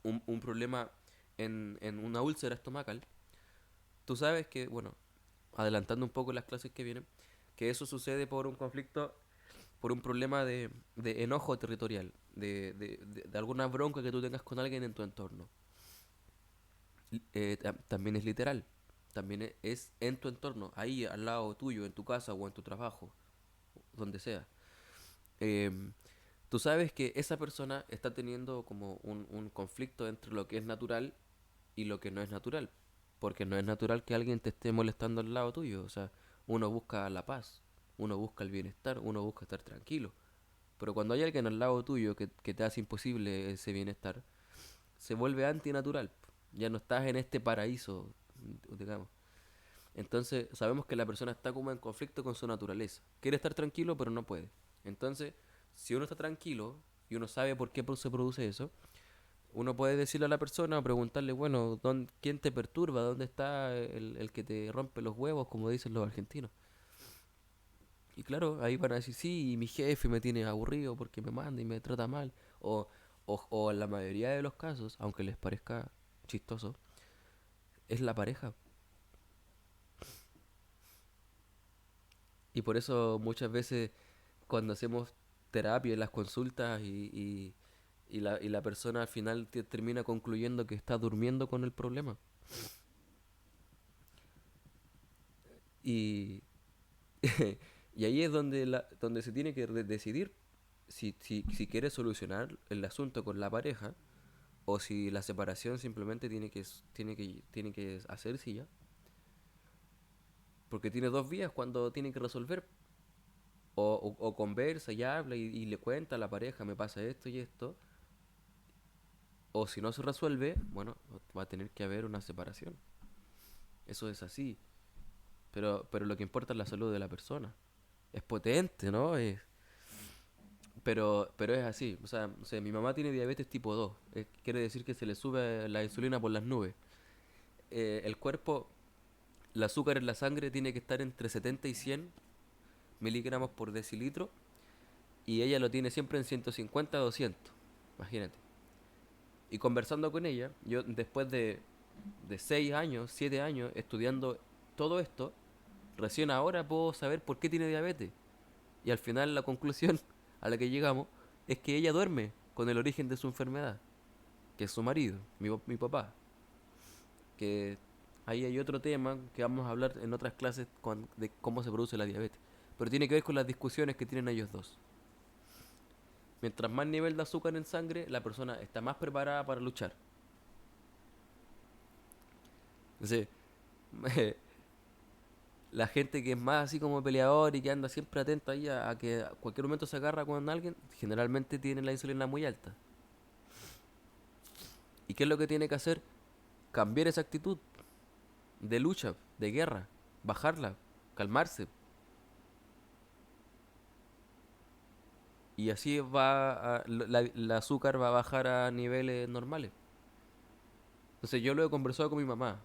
un problema en una úlcera estomacal, tú sabes que, bueno, adelantando un poco las clases que vienen, que eso sucede por un conflicto, por un problema de enojo territorial, de alguna bronca que tú tengas con alguien en tu entorno. También es literal, también es en tu entorno, ahí al lado tuyo, en tu casa o en tu trabajo, donde sea. Em, Tú sabes que esa persona está teniendo como un conflicto entre lo que es natural y lo que no es natural. Porque no es natural que alguien te esté molestando al lado tuyo. O sea, uno busca la paz, uno busca el bienestar, uno busca estar tranquilo. Pero cuando hay alguien al lado tuyo que te hace imposible ese bienestar, se vuelve antinatural. Ya no estás en este paraíso, digamos. Entonces sabemos que la persona está como en conflicto con su naturaleza. Quiere estar tranquilo, pero no puede. Entonces, si uno está tranquilo y uno sabe por qué se produce eso, uno puede decirle a la persona o preguntarle, bueno, ¿quién te perturba? ¿Dónde está el que te rompe los huevos, como dicen los argentinos? Y claro, ahí van a decir, sí, mi jefe me tiene aburrido porque me manda y me trata mal. O, o en la mayoría de los casos, aunque les parezca chistoso, es la pareja. Y por eso muchas veces cuando hacemos terapia en las consultas y la persona al final termina concluyendo que está durmiendo con el problema. Y, y ahí es donde, donde se tiene que decidir si quiere solucionar el asunto con la pareja o si la separación simplemente tiene que hacerse ya. Porque tiene dos vías cuando tiene que resolver. O conversa y habla y le cuenta a la pareja, me pasa esto y esto. O si no se resuelve, bueno, va a tener que haber una separación. Eso es así. Pero lo que importa es la salud de la persona. Es potente, ¿no? pero es así. O sea, mi mamá tiene diabetes tipo 2. Quiere decir que se le sube la insulina por las nubes. El cuerpo, el azúcar en la sangre tiene que estar entre 70 y 100 miligramos por decilitro. Y ella lo tiene siempre en 150 a 200. Imagínate. Y conversando con ella, yo después de 6 años, 7 años estudiando todo esto, recién ahora puedo saber por qué tiene diabetes. Y al final la conclusión a la que llegamos es que ella duerme con el origen de su enfermedad, que es su marido, mi papá. Que ahí hay otro tema que vamos a hablar en otras clases de cómo se produce la diabetes. Pero tiene que ver con las discusiones que tienen ellos dos. Mientras más nivel de azúcar en sangre, la persona está más preparada para luchar. Entonces, la gente que es más así como peleador y que anda siempre atenta ahí a que a cualquier momento se agarra con alguien, generalmente tiene la insulina muy alta. ¿Y qué es lo que tiene que hacer? Cambiar esa actitud de lucha, de guerra, bajarla, calmarse. Y así la azúcar va a bajar a niveles normales. Entonces yo lo he conversado con mi mamá,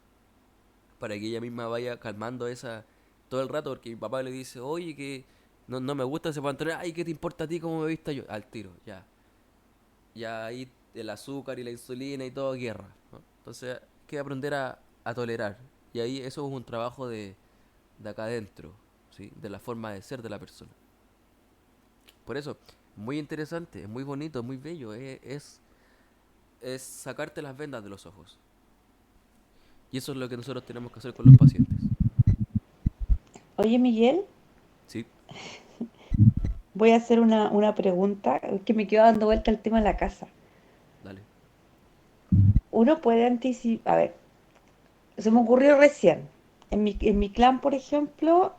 para que ella misma vaya calmando esa todo el rato, porque mi papá le dice, oye, que no me gusta ese pantalón, ay, ¿qué te importa a ti cómo me vista yo? Al tiro, ya. Ya ahí el azúcar y la insulina y todo guerra, ¿no? Entonces hay que aprender a tolerar. Y ahí eso es un trabajo de acá adentro, ¿sí? De la forma de ser de la persona. Por eso, muy interesante, es muy bonito, es muy bello, es sacarte las vendas de los ojos. Y eso es lo que nosotros tenemos que hacer con los pacientes. Oye, Miguel, ¿Sí? voy a hacer una pregunta que me quedo dando vuelta al tema de la casa. Dale. Uno puede anticipar, a ver, se me ocurrió recién. En mi clan, por ejemplo,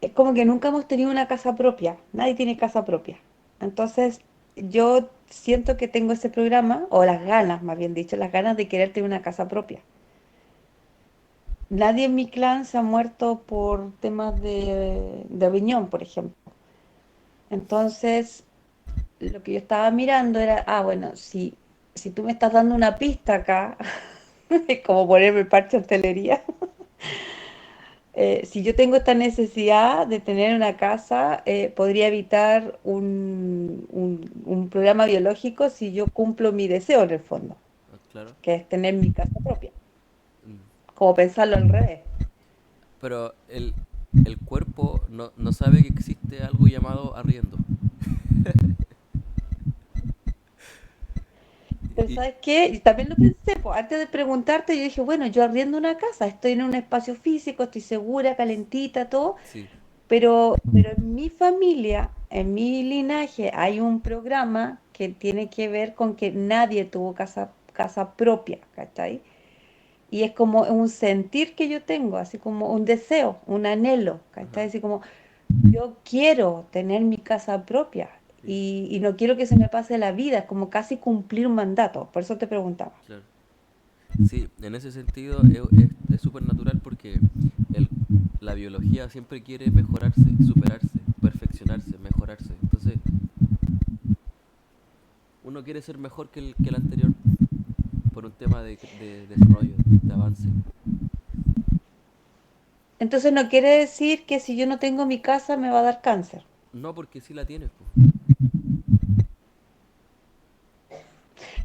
es como que nunca hemos tenido una casa propia. Nadie tiene casa propia. Entonces, yo siento que tengo ese programa, o las ganas, más bien dicho, las ganas de querer tener una casa propia. Nadie en mi clan se ha muerto por temas de riñón, por ejemplo. Entonces, lo que yo estaba mirando era, bueno, si tú me estás dando una pista acá, es como ponerme el parche de hostelería. Si yo tengo esta necesidad de tener una casa, podría evitar un programa biológico si yo cumplo mi deseo en el fondo, Ah, claro. que es tener mi casa propia, Mm. como pensarlo al revés. Pero el cuerpo no sabe que existe algo llamado arriendo. Pero Y, ¿sabes qué? Y también lo pensé, pues, antes de preguntarte, yo dije, bueno, yo arriendo una casa, estoy en un espacio físico, estoy segura, calentita, todo, sí. pero en mi familia, en mi linaje, hay un programa que tiene que ver con que nadie tuvo casa propia, ¿cachai? Y es como un sentir que yo tengo, así como un deseo, un anhelo, ¿cachai? Ajá. Así como yo quiero tener mi casa propia Sí, y no quiero que se me pase la vida, es como casi cumplir un mandato, por eso te preguntaba. claro. Sí, en ese sentido es súper natural porque el, la biología siempre quiere mejorarse, superarse, perfeccionarse, mejorarse. Entonces, uno quiere ser mejor que el anterior por un tema de desarrollo, de avance. Entonces no quiere decir que si yo no tengo mi casa me va a dar cáncer. No porque sí la tienes, pues.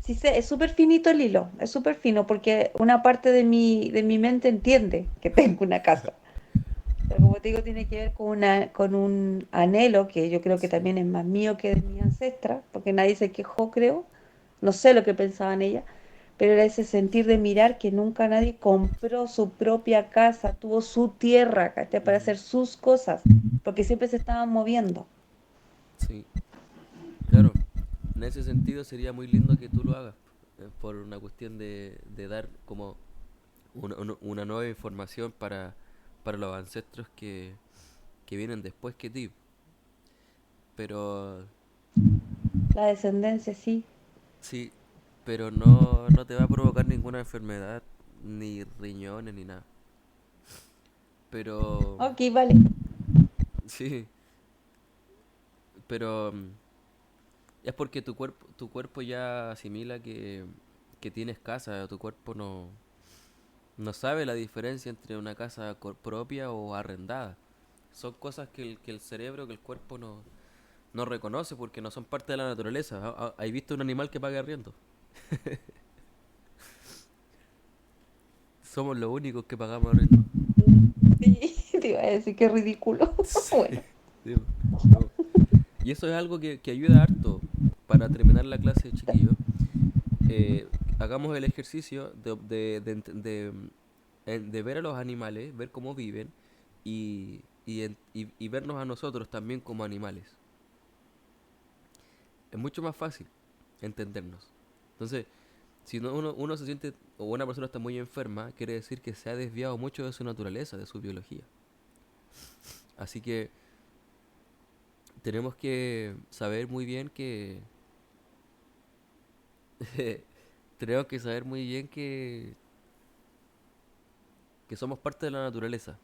Sí sé, es súper finito el hilo, es súper fino porque una parte de mi mente entiende que tengo una casa. Pero como te digo, tiene que ver con un anhelo que yo creo que Sí. también es más mío que de mi ancestra, porque nadie se quejó, creo. No sé lo que pensaban ella, pero era ese sentir de mirar que nunca nadie compró su propia casa, tuvo su tierra, ¿cachai? Para Ujú. hacer sus cosas, porque siempre se estaban moviendo. Sí, claro. En ese sentido sería muy lindo que tú lo hagas, por una cuestión de dar como una nueva información para los ancestros que vienen después que ti. Pero La descendencia, sí. sí, pero no te va a provocar ninguna enfermedad, ni riñones, ni nada. Pero Ok, vale. sí, Pero es porque tu cuerpo ya asimila que tienes casa, tu cuerpo no sabe la diferencia entre una casa propia o arrendada. Son cosas que el cerebro, que el cuerpo no reconoce porque no son parte de la naturaleza. ¿Has visto un animal que paga arriendo? Somos los únicos que pagamos arriendo. Sí, te iba a decir que ridículo. Bueno, Sí, no. Y eso es algo que ayuda harto para terminar la clase, chiquillos. Hagamos el ejercicio de ver a los animales, ver cómo viven y vernos a nosotros también como animales. Es mucho más fácil entendernos. Entonces, si uno se siente o una persona está muy enferma, quiere decir que se ha desviado mucho de su naturaleza, de su biología. Así que tenemos que saber muy bien que tenemos que saber muy bien que somos parte de la naturaleza.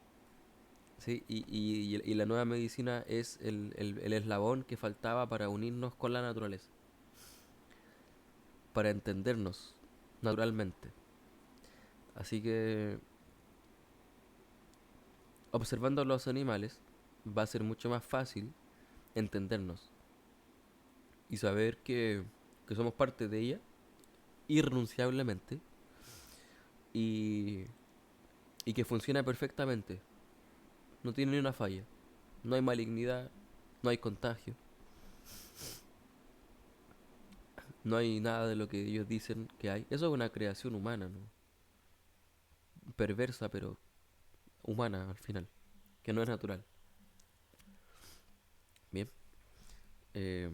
¿Sí? Y la nueva medicina es el eslabón que faltaba para unirnos con la naturaleza, para entendernos naturalmente. Así que observando a los animales va a ser mucho más fácil entendernos y saber que somos parte de ella irrenunciablemente y, y que funciona perfectamente. No tiene ni una falla. No hay malignidad, no hay contagio, no hay nada de lo que ellos dicen que hay. Eso es una creación humana, ¿no? Perversa, pero humana al final, que no es natural. Bien. Eh,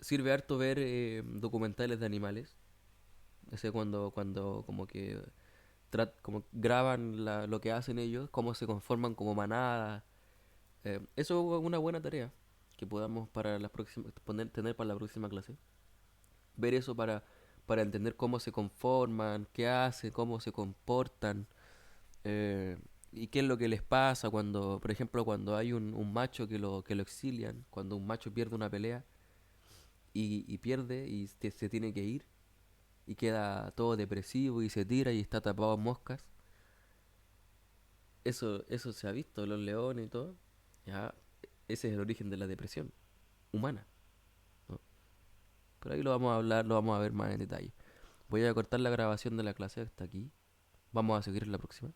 Sirve harto ver documentales de animales. Ese cuando como que como graban lo que hacen ellos, cómo se conforman como manada. Eso es una buena tarea que podamos para las próximas, tener para la próxima clase. Ver eso para entender cómo se conforman, qué hacen, cómo se comportan, eh, y qué es lo que les pasa cuando, por ejemplo, cuando hay un macho que lo exilian, cuando un macho pierde una pelea y pierde y se tiene que ir y queda todo depresivo y se tira y está tapado en moscas. Eso se ha visto, los leones y todo. Ya, ese es el origen de la depresión humana, ¿no? Pero ahí lo vamos a hablar, lo vamos a ver más en detalle. Voy a cortar la grabación de la clase hasta aquí. Vamos a seguir en la próxima.